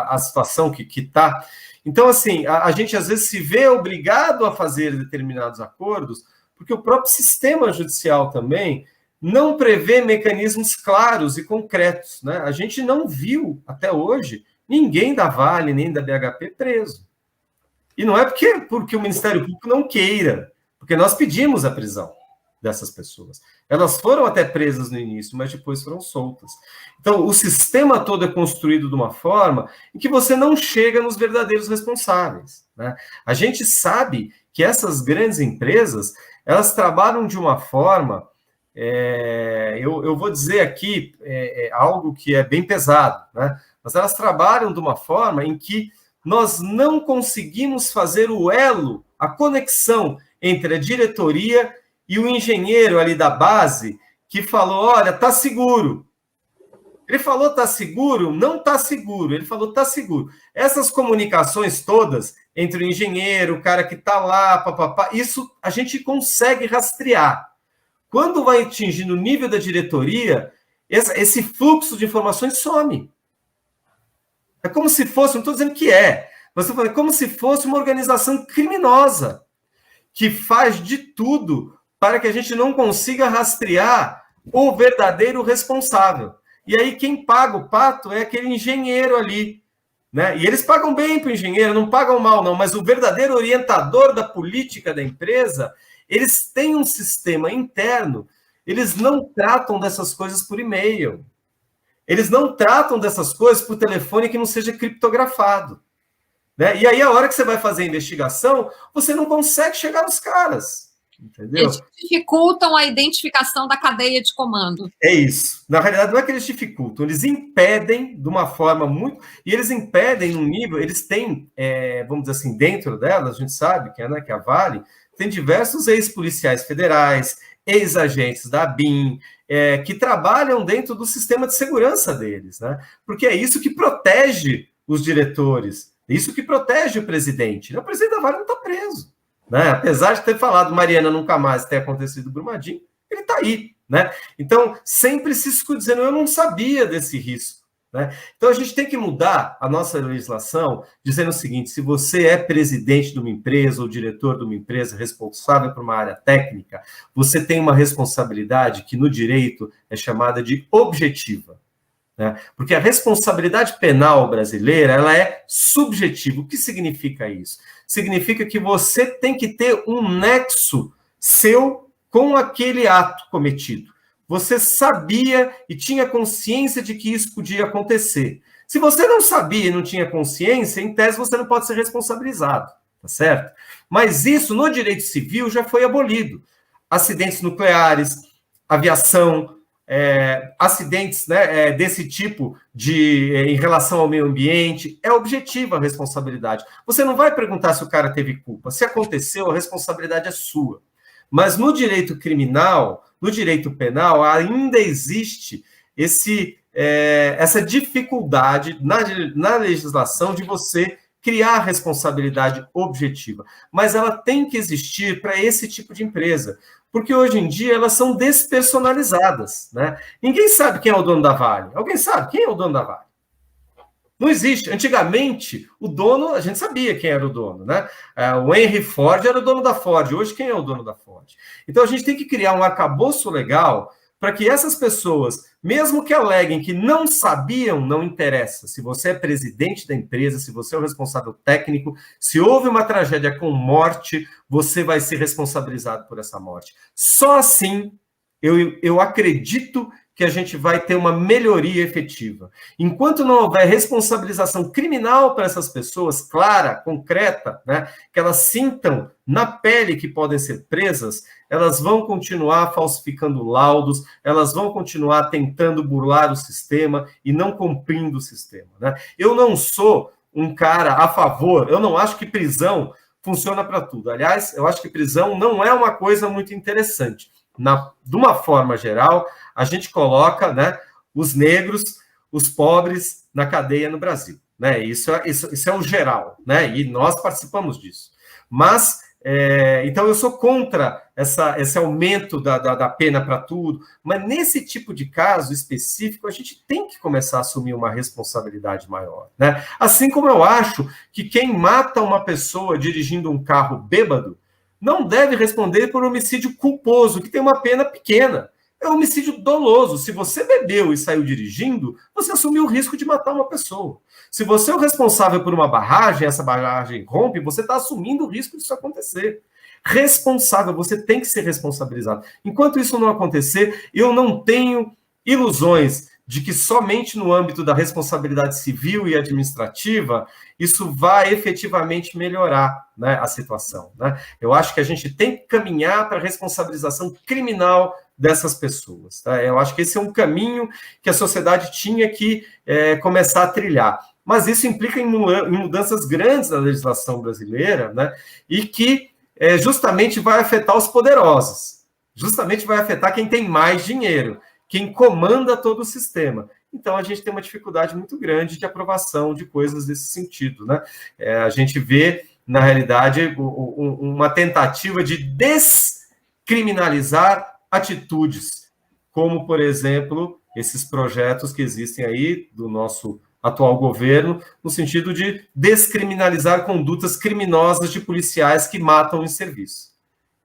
a situação que está... Então, assim, a gente às vezes se vê obrigado a fazer determinados acordos, porque o próprio sistema judicial também não prevê mecanismos claros e concretos. Né? A gente não viu, até hoje, ninguém da Vale nem da BHP preso. E não é porque o Ministério Público não queira, porque nós pedimos a prisão dessas pessoas. Elas foram até presas no início, mas depois foram soltas. Então, o sistema todo é construído de uma forma em que você não chega nos verdadeiros responsáveis. Né? A gente sabe que essas grandes empresas, elas trabalham de uma forma, eu vou dizer aqui algo que é bem pesado, né? Mas elas trabalham de uma forma em que nós não conseguimos fazer o elo, a conexão entre a diretoria e o engenheiro ali da base, que falou, olha, tá seguro. Ele falou, tá seguro? Não tá seguro. Ele falou, tá seguro. Essas comunicações todas, entre o engenheiro, o cara que tá lá, papapá, isso a gente consegue rastrear. Quando vai atingindo o nível da diretoria, esse fluxo de informações some. É como se fosse, não estou dizendo que mas é como se fosse uma organização criminosa, que faz de tudo para que a gente não consiga rastrear o verdadeiro responsável. E aí quem paga o pato é aquele engenheiro ali. Né? E eles pagam bem para o engenheiro, não pagam mal não, mas o verdadeiro orientador da política da empresa, eles têm um sistema interno, eles não tratam dessas coisas por e-mail. Eles não tratam dessas coisas por telefone que não seja criptografado. Né? E aí, a hora que você vai fazer a investigação, você não consegue chegar nos caras. Entendeu? Eles dificultam a identificação da cadeia de comando. É isso. Na realidade, não é que eles dificultam, eles impedem de uma forma muito... E eles impedem num nível... Eles têm, vamos dizer assim, dentro delas, a gente sabe que a Vale tem diversos ex-policiais federais, ex-agentes da ABIN, que trabalham dentro do sistema de segurança deles, né? Porque é isso que protege os diretores, é isso que protege o presidente. O presidente da Vale não está preso. Né? Apesar de ter falado Mariana nunca mais ter acontecido Brumadinho, ele está aí. Né? Então, sempre se escuta dizendo, eu não sabia desse risco. Né? Então, a gente tem que mudar a nossa legislação dizendo o seguinte, se você é presidente de uma empresa ou diretor de uma empresa responsável por uma área técnica, você tem uma responsabilidade que no direito é chamada de objetiva. Né? Porque a responsabilidade penal brasileira ela é subjetiva. O que significa isso? Significa que você tem que ter um nexo seu com aquele ato cometido. Você sabia e tinha consciência de que isso podia acontecer. Se você não sabia e não tinha consciência, em tese você não pode ser responsabilizado, tá certo? Mas isso no direito civil já foi abolido. Acidentes nucleares, aviação, acidentes, né, desse tipo em relação ao meio ambiente, é objetiva a responsabilidade. Você não vai perguntar se o cara teve culpa. Se aconteceu, a responsabilidade é sua. Mas no direito criminal, no direito penal, ainda existe essa dificuldade na legislação de você criar a responsabilidade objetiva. Mas ela tem que existir para esse tipo de empresa, porque hoje em dia elas são despersonalizadas, né? Ninguém sabe quem é o dono da Vale. Alguém sabe quem é o dono da Vale? Não existe. Antigamente, o dono, a gente sabia quem era o dono, né? O Henry Ford era o dono da Ford. Hoje, quem é o dono da Ford? Então, a gente tem que criar um arcabouço legal para que essas pessoas, mesmo que aleguem que não sabiam, não interessa. Se você é presidente da empresa, se você é o responsável técnico, se houve uma tragédia com morte, você vai ser responsabilizado por essa morte. Só assim, eu acredito que a gente vai ter uma melhoria efetiva. Enquanto não houver responsabilização criminal para essas pessoas, clara, concreta, né, que elas sintam na pele que podem ser presas, elas vão continuar falsificando laudos, elas vão continuar tentando burlar o sistema e não cumprindo o sistema, né? Eu não sou um cara a favor, eu não acho que prisão funciona para tudo. Aliás, eu acho que prisão não é uma coisa muito interessante. De uma forma geral, a gente coloca, né, os negros, os pobres na cadeia no Brasil, né? Isso é o geral, né? E nós participamos disso. Mas, então, eu sou contra esse aumento da pena para tudo, mas nesse tipo de caso específico, a gente tem que começar a assumir uma responsabilidade maior, né? Assim como eu acho que quem mata uma pessoa dirigindo um carro bêbado não deve responder por homicídio culposo, que tem uma pena pequena. É homicídio doloso. Se você bebeu e saiu dirigindo, você assumiu o risco de matar uma pessoa. Se você é o responsável por uma barragem, essa barragem rompe, você está assumindo o risco disso acontecer. Responsável, você tem que ser responsabilizado. Enquanto isso não acontecer, eu não tenho ilusões de que somente no âmbito da responsabilidade civil e administrativa isso vai efetivamente melhorar, né, a situação, né? Eu acho que a gente tem que caminhar para a responsabilização criminal dessas pessoas, tá? Eu acho que esse é um caminho que a sociedade tinha que começar a trilhar. Mas isso implica em mudanças grandes na legislação brasileira, né? E que justamente vai afetar os poderosos, justamente vai afetar quem tem mais dinheiro, quem comanda todo o sistema. Então, a gente tem uma dificuldade muito grande de aprovação de coisas desse sentido, né? A gente vê, na realidade, uma tentativa de descriminalizar atitudes, como, por exemplo, esses projetos que existem aí do nosso atual governo, no sentido de descriminalizar condutas criminosas de policiais que matam em serviço.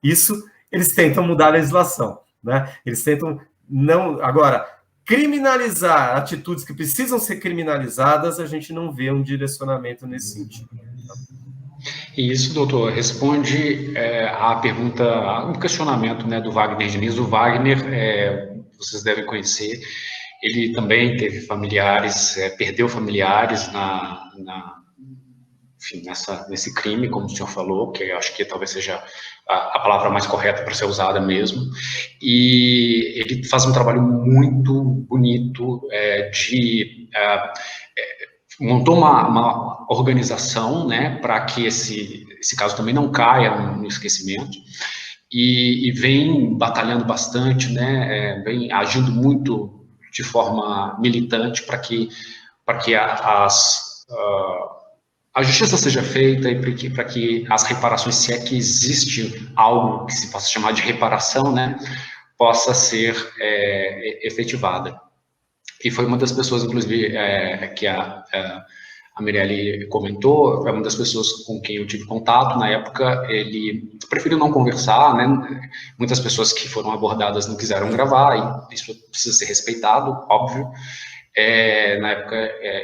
Isso, eles tentam mudar a legislação, né? Eles tentam Agora, criminalizar atitudes que precisam ser criminalizadas, a gente não vê um direcionamento nesse sentido. Isso, doutor, responde à pergunta, um questionamento, né, do Wagner Diniz. O Wagner, vocês devem conhecer, ele também teve familiares, perdeu familiares enfim, nesse crime, como o senhor falou, que eu acho que talvez seja a palavra mais correta para ser usada mesmo, e ele faz um trabalho muito bonito montou uma organização, né, para que esse caso também não caia no esquecimento, e vem batalhando bastante, né, vem agindo muito de forma militante para que a justiça seja feita e para que as reparações, se é que existe algo que se possa chamar de reparação, né, possa ser efetivada. E foi uma das pessoas, inclusive, que a Mirelle comentou, é uma das pessoas com quem eu tive contato. Na época, ele preferiu não conversar, né? Muitas pessoas que foram abordadas não quiseram gravar, e isso precisa ser respeitado, óbvio. Na época,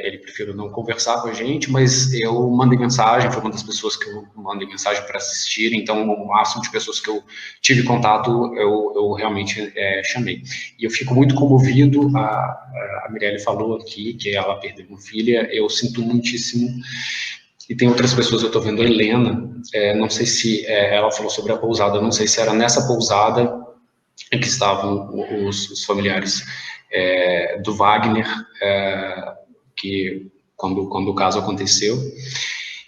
ele preferiu não conversar com a gente, mas eu mandei mensagem, foi uma das pessoas que eu mandei mensagem para assistir, então o máximo de pessoas que eu tive contato, eu realmente chamei. E eu fico muito comovido, a Mirelle falou aqui que ela perdeu uma filha, eu sinto muitíssimo. E tem outras pessoas, eu estou vendo a Helena, não sei se ela falou sobre a pousada, não sei se era nessa pousada em que estavam os familiares do Wagner, que quando o caso aconteceu.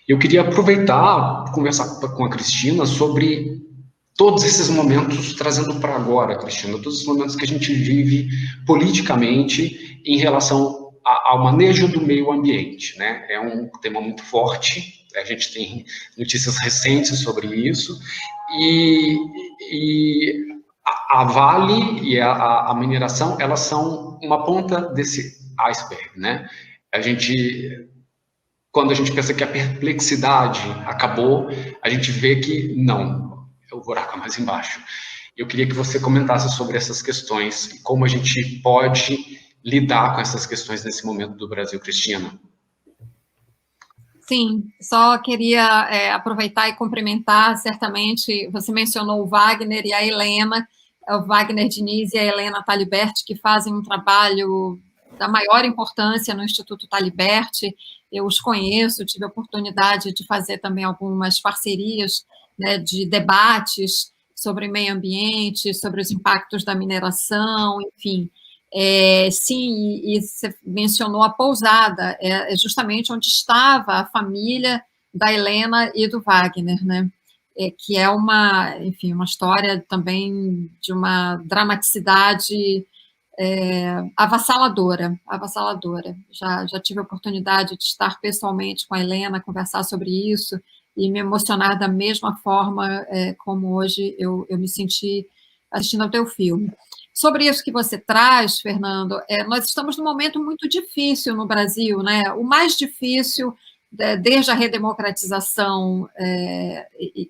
Eu queria aproveitar, conversar com a Cristina sobre todos esses momentos, trazendo para agora, Cristina, todos os momentos que a gente vive politicamente em relação ao manejo do meio ambiente, né? É um tema muito forte, a gente tem notícias recentes sobre isso, e a Vale e a mineração, elas são uma ponta desse iceberg, né? Quando a gente pensa que a perplexidade acabou, a gente vê que não, o buraco é mais embaixo. Eu queria que você comentasse sobre essas questões e como a gente pode lidar com essas questões nesse momento do Brasil, Cristina. Sim, só queria aproveitar e cumprimentar, certamente, você mencionou o Wagner e a Helena, o Wagner Diniz e a Helena Taliberti, que fazem um trabalho da maior importância no Instituto Taliberti. Eu os conheço, tive a oportunidade de fazer também algumas parcerias, né, de debates sobre meio ambiente, sobre os impactos da mineração, enfim. Sim, e você mencionou a pousada, é justamente onde estava a família da Helena e do Wagner, né? Que é uma história também de uma dramaticidade avassaladora. Já tive a oportunidade de estar pessoalmente com a Helena, conversar sobre isso e me emocionar da mesma forma como hoje eu me senti assistindo ao teu filme. Sobre isso que você traz, Fernando, nós estamos num momento muito difícil no Brasil, né? O mais difícil desde a redemocratização,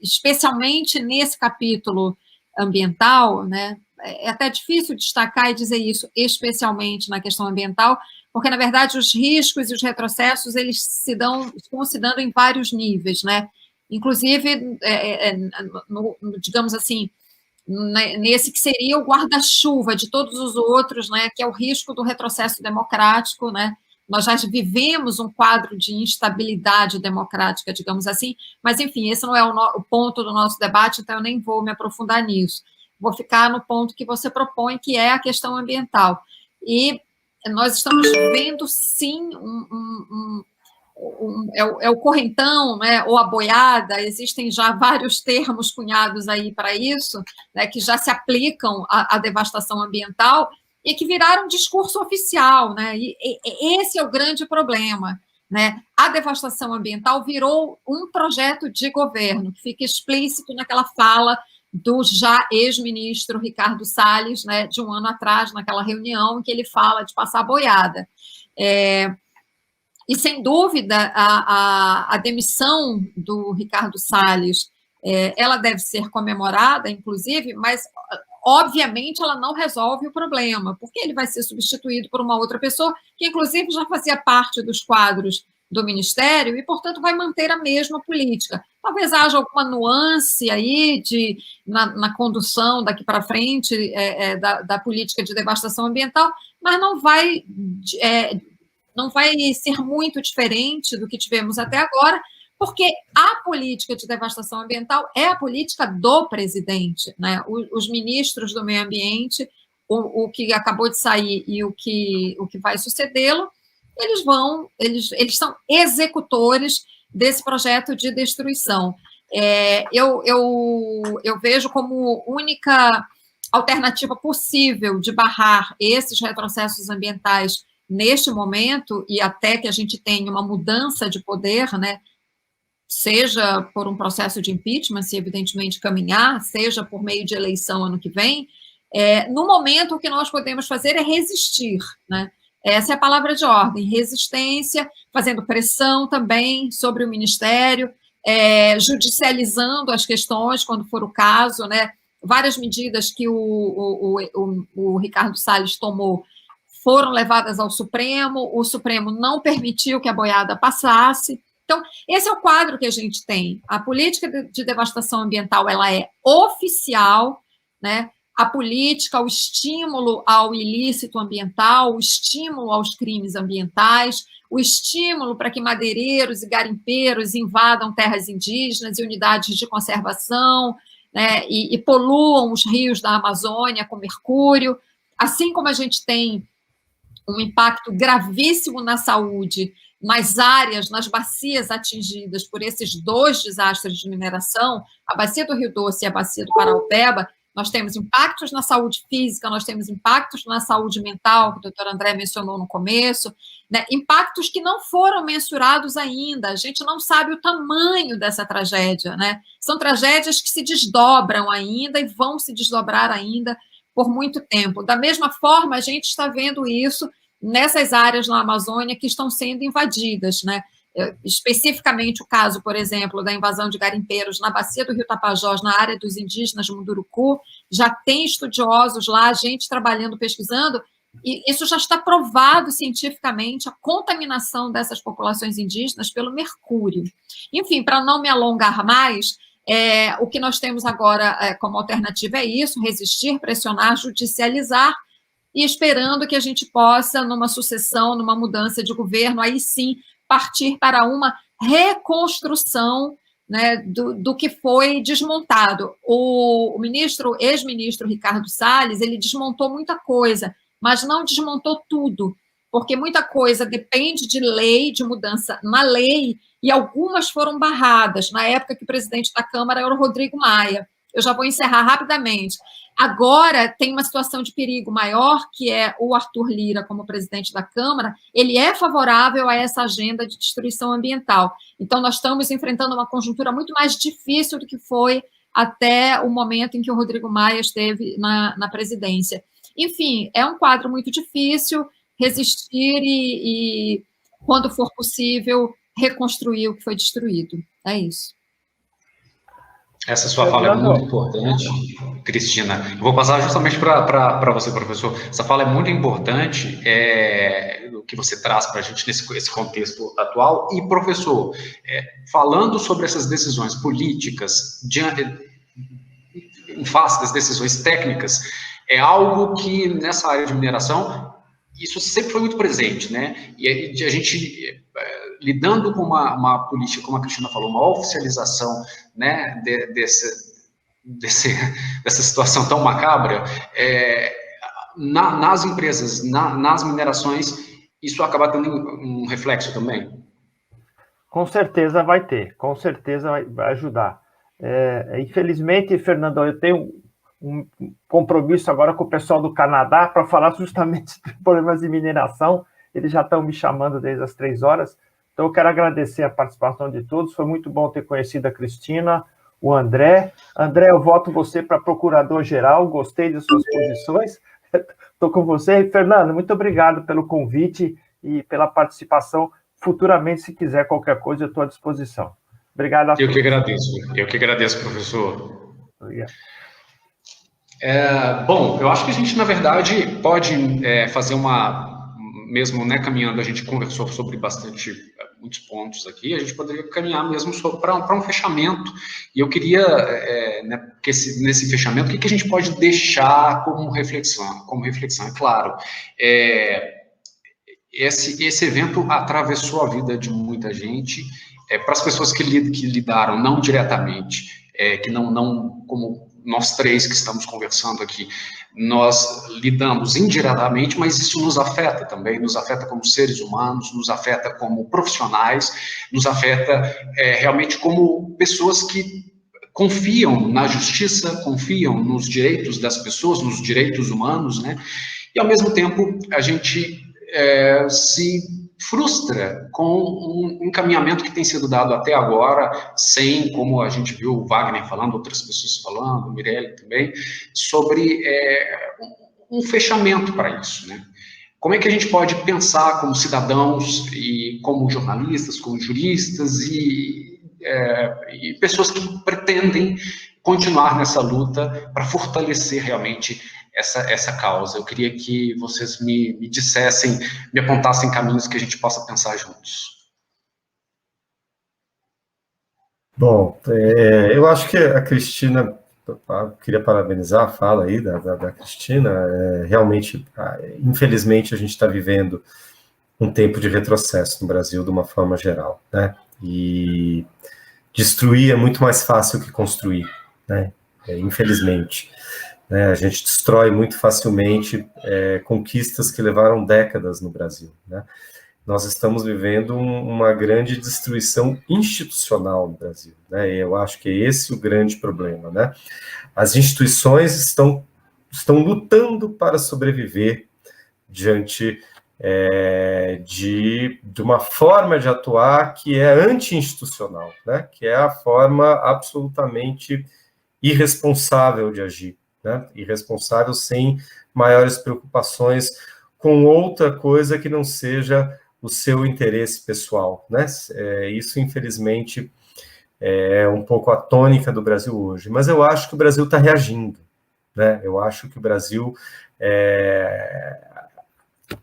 especialmente nesse capítulo ambiental, né? É até difícil destacar e dizer isso, especialmente na questão ambiental, porque, na verdade, os riscos e os retrocessos, eles estão se dando em vários níveis, né? Inclusive, digamos assim, nesse que seria o guarda-chuva de todos os outros, né, que é o risco do retrocesso democrático, né? Nós já vivemos um quadro de instabilidade democrática, digamos assim, mas, enfim, esse não é o ponto do nosso debate, então eu nem vou me aprofundar nisso. Vou ficar no ponto que você propõe, que é a questão ambiental. E nós estamos vendo, sim, o correntão, né, ou a boiada, existem já vários termos cunhados aí para isso, né, que já se aplicam à devastação ambiental e que viraram discurso oficial, né, e esse é o grande problema, né, a devastação ambiental virou um projeto de governo, que fica explícito naquela fala do já ex-ministro Ricardo Salles, né, de um ano atrás, naquela reunião em que ele fala de passar a boiada. E, sem dúvida, a demissão do Ricardo Salles, ela deve ser comemorada, inclusive, mas, obviamente, ela não resolve o problema, porque ele vai ser substituído por uma outra pessoa que, inclusive, já fazia parte dos quadros do Ministério e, portanto, vai manter a mesma política. Talvez haja alguma nuance aí na condução daqui para frente da política de devastação ambiental, mas não vai ser muito diferente do que tivemos até agora, porque a política de devastação ambiental é a política do presidente, né? Os ministros do meio ambiente, o que acabou de sair e o que vai sucedê-lo, eles são executores desse projeto de destruição. Eu vejo como única alternativa possível de barrar esses retrocessos ambientais neste momento, e até que a gente tenha uma mudança de poder, né, seja por um processo de impeachment, se evidentemente caminhar, seja por meio de eleição ano que vem, no momento o que nós podemos fazer é resistir, né? Essa é a palavra de ordem, resistência, fazendo pressão também sobre o Ministério, judicializando as questões, quando for o caso, né? Várias medidas que o Ricardo Salles tomou foram levadas ao Supremo, o Supremo não permitiu que a boiada passasse. Então, esse é o quadro que a gente tem. A política de devastação ambiental, ela é oficial, né? A política, o estímulo ao ilícito ambiental, o estímulo aos crimes ambientais, o estímulo para que madeireiros e garimpeiros invadam terras indígenas e unidades de conservação, né, e poluam os rios da Amazônia com mercúrio, assim como a gente tem um impacto gravíssimo na saúde, nas áreas, nas bacias atingidas por esses 2 desastres de mineração, a bacia do Rio Doce e a bacia do Paraupeba, nós temos impactos na saúde física, nós temos impactos na saúde mental, que o doutor André mencionou no começo, né, impactos que não foram mensurados ainda, a gente não sabe o tamanho dessa tragédia, né? São tragédias que se desdobram ainda e vão se desdobrar ainda por muito tempo. Da mesma forma, a gente está vendo isso nessas áreas na Amazônia que estão sendo invadidas, né? Especificamente o caso, por exemplo, da invasão de garimpeiros na bacia do Rio Tapajós, na área dos indígenas de Munduruku, já tem estudiosos lá, gente trabalhando, pesquisando, e isso já está provado cientificamente, a contaminação dessas populações indígenas pelo mercúrio. Enfim, para não me alongar mais, o que nós temos agora como alternativa é isso, resistir, pressionar, judicializar, e esperando que a gente possa, numa sucessão, numa mudança de governo, aí sim, partir para uma reconstrução, né, do que foi desmontado. O ex-ministro Ricardo Salles, ele desmontou muita coisa, mas não desmontou tudo, porque muita coisa depende de lei, de mudança na lei, e algumas foram barradas, na época que o presidente da Câmara era o Rodrigo Maia. Eu já vou encerrar rapidamente. Agora tem uma situação de perigo maior, que é o Arthur Lira, como presidente da Câmara, ele é favorável a essa agenda de destruição ambiental. Então, nós estamos enfrentando uma conjuntura muito mais difícil do que foi até o momento em que o Rodrigo Maia esteve na presidência. Enfim, é um quadro muito difícil, resistir e, quando for possível, reconstruir o que foi destruído. É isso. Essa sua fala é muito importante, Cristina. Eu vou passar justamente para você, professor. Essa fala é muito importante, o que você traz para a gente nesse contexto atual. E, professor, falando sobre essas decisões políticas, em face das decisões técnicas, é algo que, nessa área de mineração, isso sempre foi muito presente, né? E a gente, lidando com uma política, como a Cristina falou, uma oficialização, né, dessa situação tão macabra, nas empresas, nas minerações, isso acaba tendo um reflexo também? Com certeza vai ter, com certeza vai ajudar. Infelizmente, Fernando, eu tenho um compromisso agora com o pessoal do Canadá para falar justamente de problemas de mineração. Eles já estão me chamando desde as 3 horas. Então, eu quero agradecer a participação de todos. Foi muito bom ter conhecido a Cristina, o André. André, eu voto você para procurador-geral. Gostei de suas posições. Estou com você. Fernando, muito obrigado pelo convite e pela participação. Futuramente, se quiser qualquer coisa, eu estou à disposição. Obrigado a todos. Eu que agradeço, professor. Obrigado. Bom, eu acho que a gente, na verdade, pode fazer mesmo, né, caminhando, a gente conversou sobre muitos pontos aqui, a gente poderia caminhar mesmo para um fechamento, e eu queria, né, que nesse fechamento, o que a gente pode deixar como reflexão? É claro, esse evento atravessou a vida de muita gente, para as pessoas que lidaram, não diretamente, que não como nós 3 que estamos conversando aqui, nós lidamos indiretamente, mas isso nos afeta também, nos afeta como seres humanos, nos afeta como profissionais, nos afeta realmente como pessoas que confiam na justiça, confiam nos direitos das pessoas, nos direitos humanos, né? E, ao mesmo tempo, a gente se frustra com um encaminhamento que tem sido dado até agora, sem, como a gente viu o Wagner falando, outras pessoas falando, Mirelle também, sobre um fechamento para isso, né? Como é que a gente pode pensar como cidadãos e como jornalistas, como juristas e pessoas que pretendem continuar nessa luta para fortalecer realmente essa causa? Eu queria que vocês me dissessem, me apontassem caminhos que a gente possa pensar juntos. Bom, eu acho que a Cristina, queria parabenizar a fala aí da Cristina, realmente, infelizmente, a gente está vivendo um tempo de retrocesso no Brasil de uma forma geral, né? E destruir é muito mais fácil que construir, né? infelizmente. Né? A gente destrói muito facilmente conquistas que levaram décadas no Brasil, né? Nós estamos vivendo uma grande destruição institucional no Brasil, né? E eu acho que é esse o grande problema, né? As instituições estão lutando para sobreviver diante de uma forma de atuar que é anti-institucional, né? Que é a forma absolutamente irresponsável de agir, né? Irresponsável sem maiores preocupações com outra coisa que não seja o seu interesse pessoal, né? Isso, infelizmente, é um pouco a tônica do Brasil hoje. Mas eu acho que o Brasil está reagindo, né? Eu acho que o Brasil,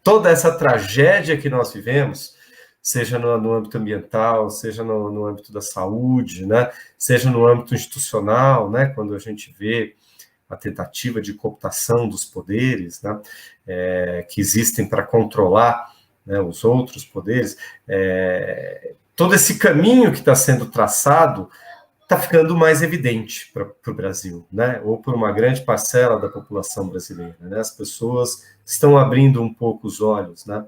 toda essa tragédia que nós vivemos, seja no âmbito ambiental, seja no âmbito da saúde, né? Seja no âmbito institucional, né? Quando a gente vê a tentativa de cooptação dos poderes, né? Que existem para controlar, né, os outros poderes, todo esse caminho que está sendo traçado está ficando mais evidente para o Brasil, né, ou por uma grande parcela da população brasileira, né, as pessoas estão abrindo um pouco os olhos, né,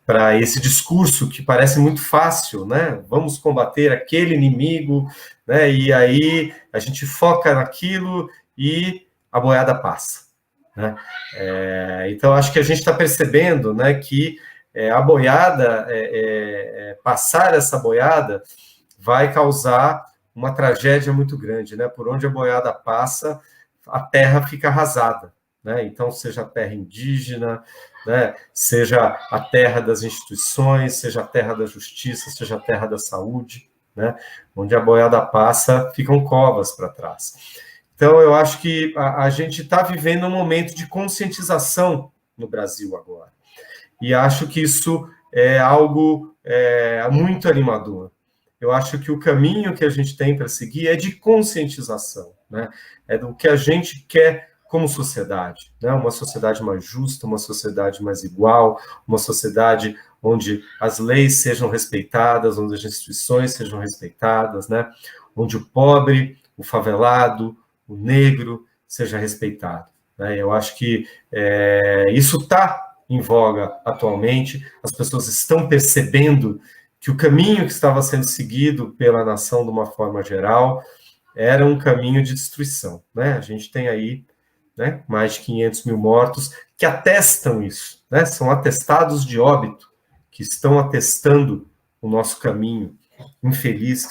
para esse discurso que parece muito fácil, né, vamos combater aquele inimigo, né, e aí a gente foca naquilo e a boiada passa. Né? Então, acho que a gente está percebendo, né, que a boiada, passar essa boiada, vai causar uma tragédia muito grande. Né? Por onde a boiada passa, a terra fica arrasada. Né? Então, seja a terra indígena, né, seja a terra das instituições, seja a terra da justiça, seja a terra da saúde, né? Onde a boiada passa, ficam covas para trás. Então, eu acho que a gente está vivendo um momento de conscientização no Brasil agora. E acho que isso é algo muito animador. Eu acho que o caminho que a gente tem para seguir é de conscientização, né? É do que a gente quer como sociedade, né? Uma sociedade mais justa, uma sociedade mais igual, uma sociedade onde as leis sejam respeitadas, onde as instituições sejam respeitadas, né? Onde o pobre, o favelado, o negro seja respeitado. Né? Eu acho que isso está em voga atualmente, as pessoas estão percebendo que o caminho que estava sendo seguido pela nação de uma forma geral era um caminho de destruição. Né? A gente tem aí, né, mais de 500 mil mortos que atestam isso, né? São atestados de óbito que estão atestando o nosso caminho infeliz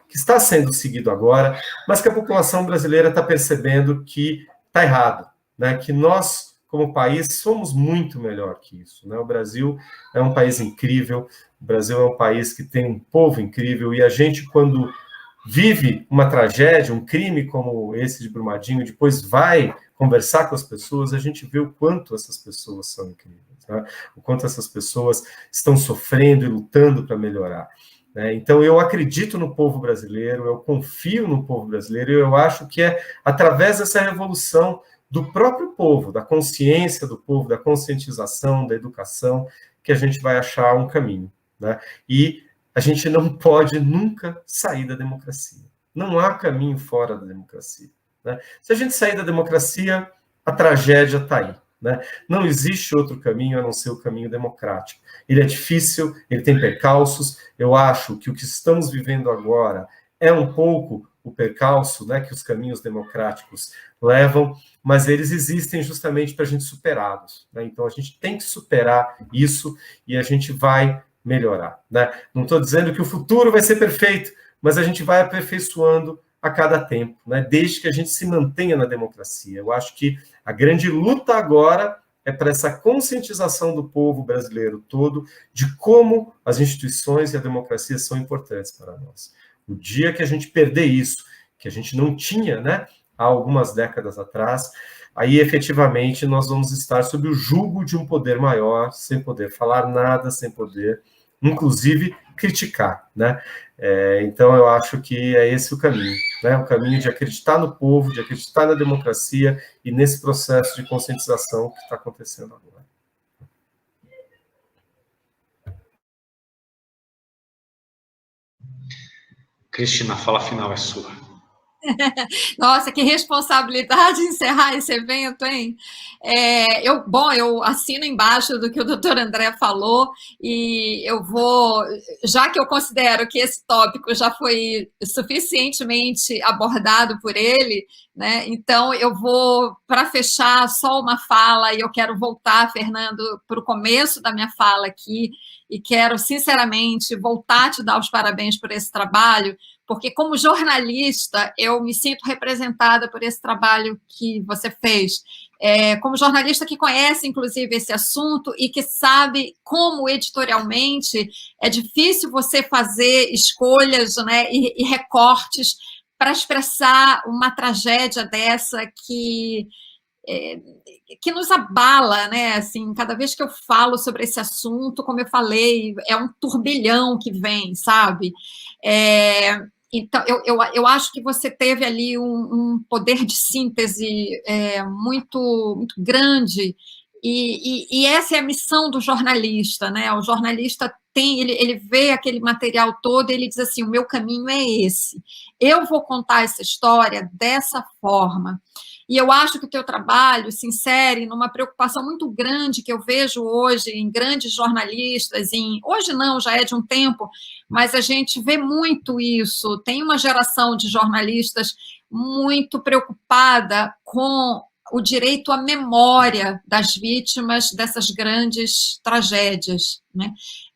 que está sendo seguido agora, mas que a população brasileira está percebendo que está errado, né? Que nós, como país, somos muito melhor que isso, né? O Brasil é um país incrível, o Brasil é um país que tem um povo incrível, e a gente, quando vive uma tragédia, um crime como esse de Brumadinho, depois vai conversar com as pessoas, a gente vê o quanto essas pessoas são incríveis, né? O quanto essas pessoas estão sofrendo e lutando para melhorar. Então, eu acredito no povo brasileiro, eu confio no povo brasileiro, e eu acho que é através dessa revolução do próprio povo, da consciência do povo, da conscientização, da educação, que a gente vai achar um caminho. Né? E a gente não pode nunca sair da democracia. Não há caminho fora da democracia. Né? Se a gente sair da democracia, a tragédia está aí. Né? Não existe outro caminho a não ser o caminho democrático. Ele é difícil, ele tem percalços. Eu acho que o que estamos vivendo agora é um pouco o percalço, né, que os caminhos democráticos levam, mas eles existem justamente para a gente superá-los. Né? Então, a gente tem que superar isso e a gente vai melhorar. Né? Não estou dizendo que o futuro vai ser perfeito, mas a gente vai aperfeiçoando a cada tempo, né? Desde que a gente se mantenha na democracia. Eu acho que a grande luta agora é para essa conscientização do povo brasileiro todo de como as instituições e a democracia são importantes para nós. O dia que a gente perder isso, que a gente não tinha, né, há algumas décadas atrás, aí efetivamente nós vamos estar sob o jugo de um poder maior, sem poder falar nada, sem poder, inclusive, criticar, né? Então, eu acho que é esse o caminho, né? O caminho de acreditar no povo, de acreditar na democracia e nesse processo de conscientização que está acontecendo agora. Cristina, a fala final é sua. Nossa, que responsabilidade encerrar esse evento, hein? Eu assino embaixo do que o doutor André falou e eu vou, já que eu considero que esse tópico já foi suficientemente abordado por ele, né? Então eu vou, para fechar, só uma fala, e eu quero voltar, Fernando, para o começo da minha fala aqui, e quero, sinceramente, voltar a te dar os parabéns por esse trabalho, porque, como jornalista, eu me sinto representada por esse trabalho que você fez. Como jornalista que conhece, inclusive, esse assunto e que sabe como, editorialmente, é difícil você fazer escolhas, né, e recortes para expressar uma tragédia dessa que nos abala, né? Assim, cada vez que eu falo sobre esse assunto, como eu falei, é um turbilhão que vem, sabe? Então, eu acho que você teve ali um poder de síntese muito, muito grande, e essa é a missão do jornalista, né? O jornalista ele vê aquele material todo e ele diz assim, o meu caminho é esse, eu vou contar essa história dessa forma. E eu acho que o teu trabalho se insere numa preocupação muito grande que eu vejo hoje em grandes jornalistas, hoje não, já é de um tempo, mas a gente vê muito isso. Tem uma geração de jornalistas muito preocupada com o direito à memória das vítimas dessas grandes tragédias, né?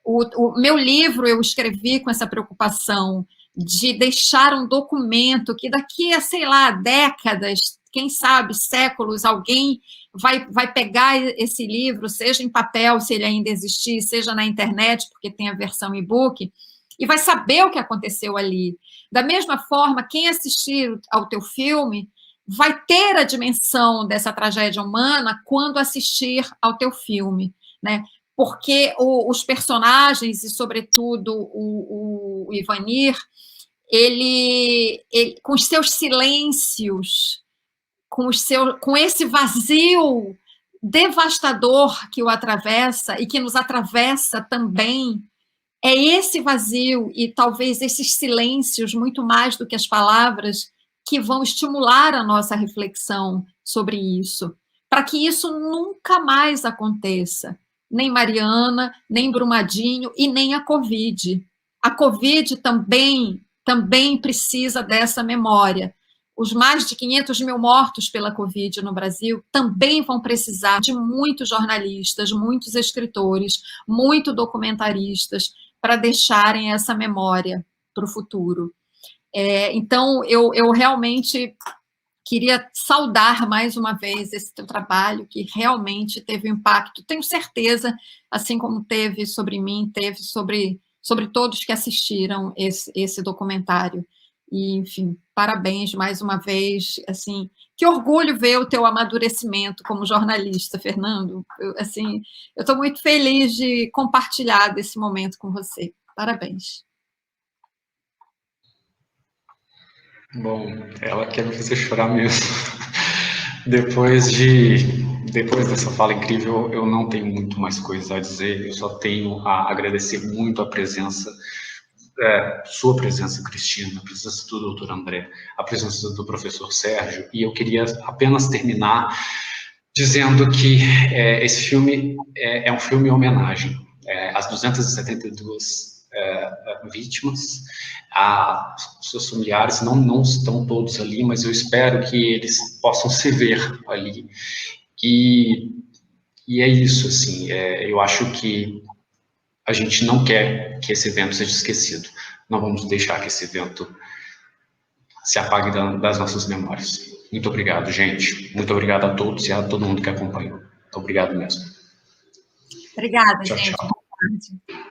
O meu livro eu escrevi com essa preocupação de deixar um documento que daqui a, sei lá, décadas, quem sabe, séculos, alguém vai pegar esse livro, seja em papel, se ele ainda existir, seja na internet, porque tem a versão e-book, e vai saber o que aconteceu ali. Da mesma forma, quem assistir ao teu filme vai ter a dimensão dessa tragédia humana quando assistir ao teu filme, né? Porque os personagens, e sobretudo o Ivanir, ele, com os seus silêncios, com esse vazio devastador que o atravessa e que nos atravessa também, é esse vazio e talvez esses silêncios, muito mais do que as palavras, que vão estimular a nossa reflexão sobre isso, para que isso nunca mais aconteça, nem Mariana, nem Brumadinho e nem a Covid. A Covid também precisa dessa memória. Os mais de 500 mil mortos pela Covid no Brasil também vão precisar de muitos jornalistas, muitos escritores, muitos documentaristas para deixarem essa memória para o futuro. Então, eu realmente queria saudar mais uma vez esse teu trabalho, que realmente teve um impacto, tenho certeza, assim como teve sobre mim, teve sobre todos que assistiram esse documentário. E, enfim, parabéns mais uma vez, assim, que orgulho ver o teu amadurecimento como jornalista, Fernando. Eu estou muito feliz de compartilhar desse momento com você. Parabéns. Bom, ela quer me fazer chorar mesmo. Depois dessa fala incrível, eu não tenho muito mais coisa a dizer, eu só tenho a agradecer muito a presença, sua presença, Cristina, a presença do doutor André, a presença do professor Sérgio, e eu queria apenas terminar dizendo que esse filme é um filme em homenagem às 272 vítimas, a seus familiares, não estão todos ali, mas eu espero que eles possam se ver ali, e é isso, assim, eu acho que a gente não quer que esse evento seja esquecido, não vamos deixar que esse evento se apague das nossas memórias. Muito obrigado, gente, muito obrigado a todos e a todo mundo que acompanhou, obrigado mesmo. Obrigada, tchau, gente. tchau. Boa tarde.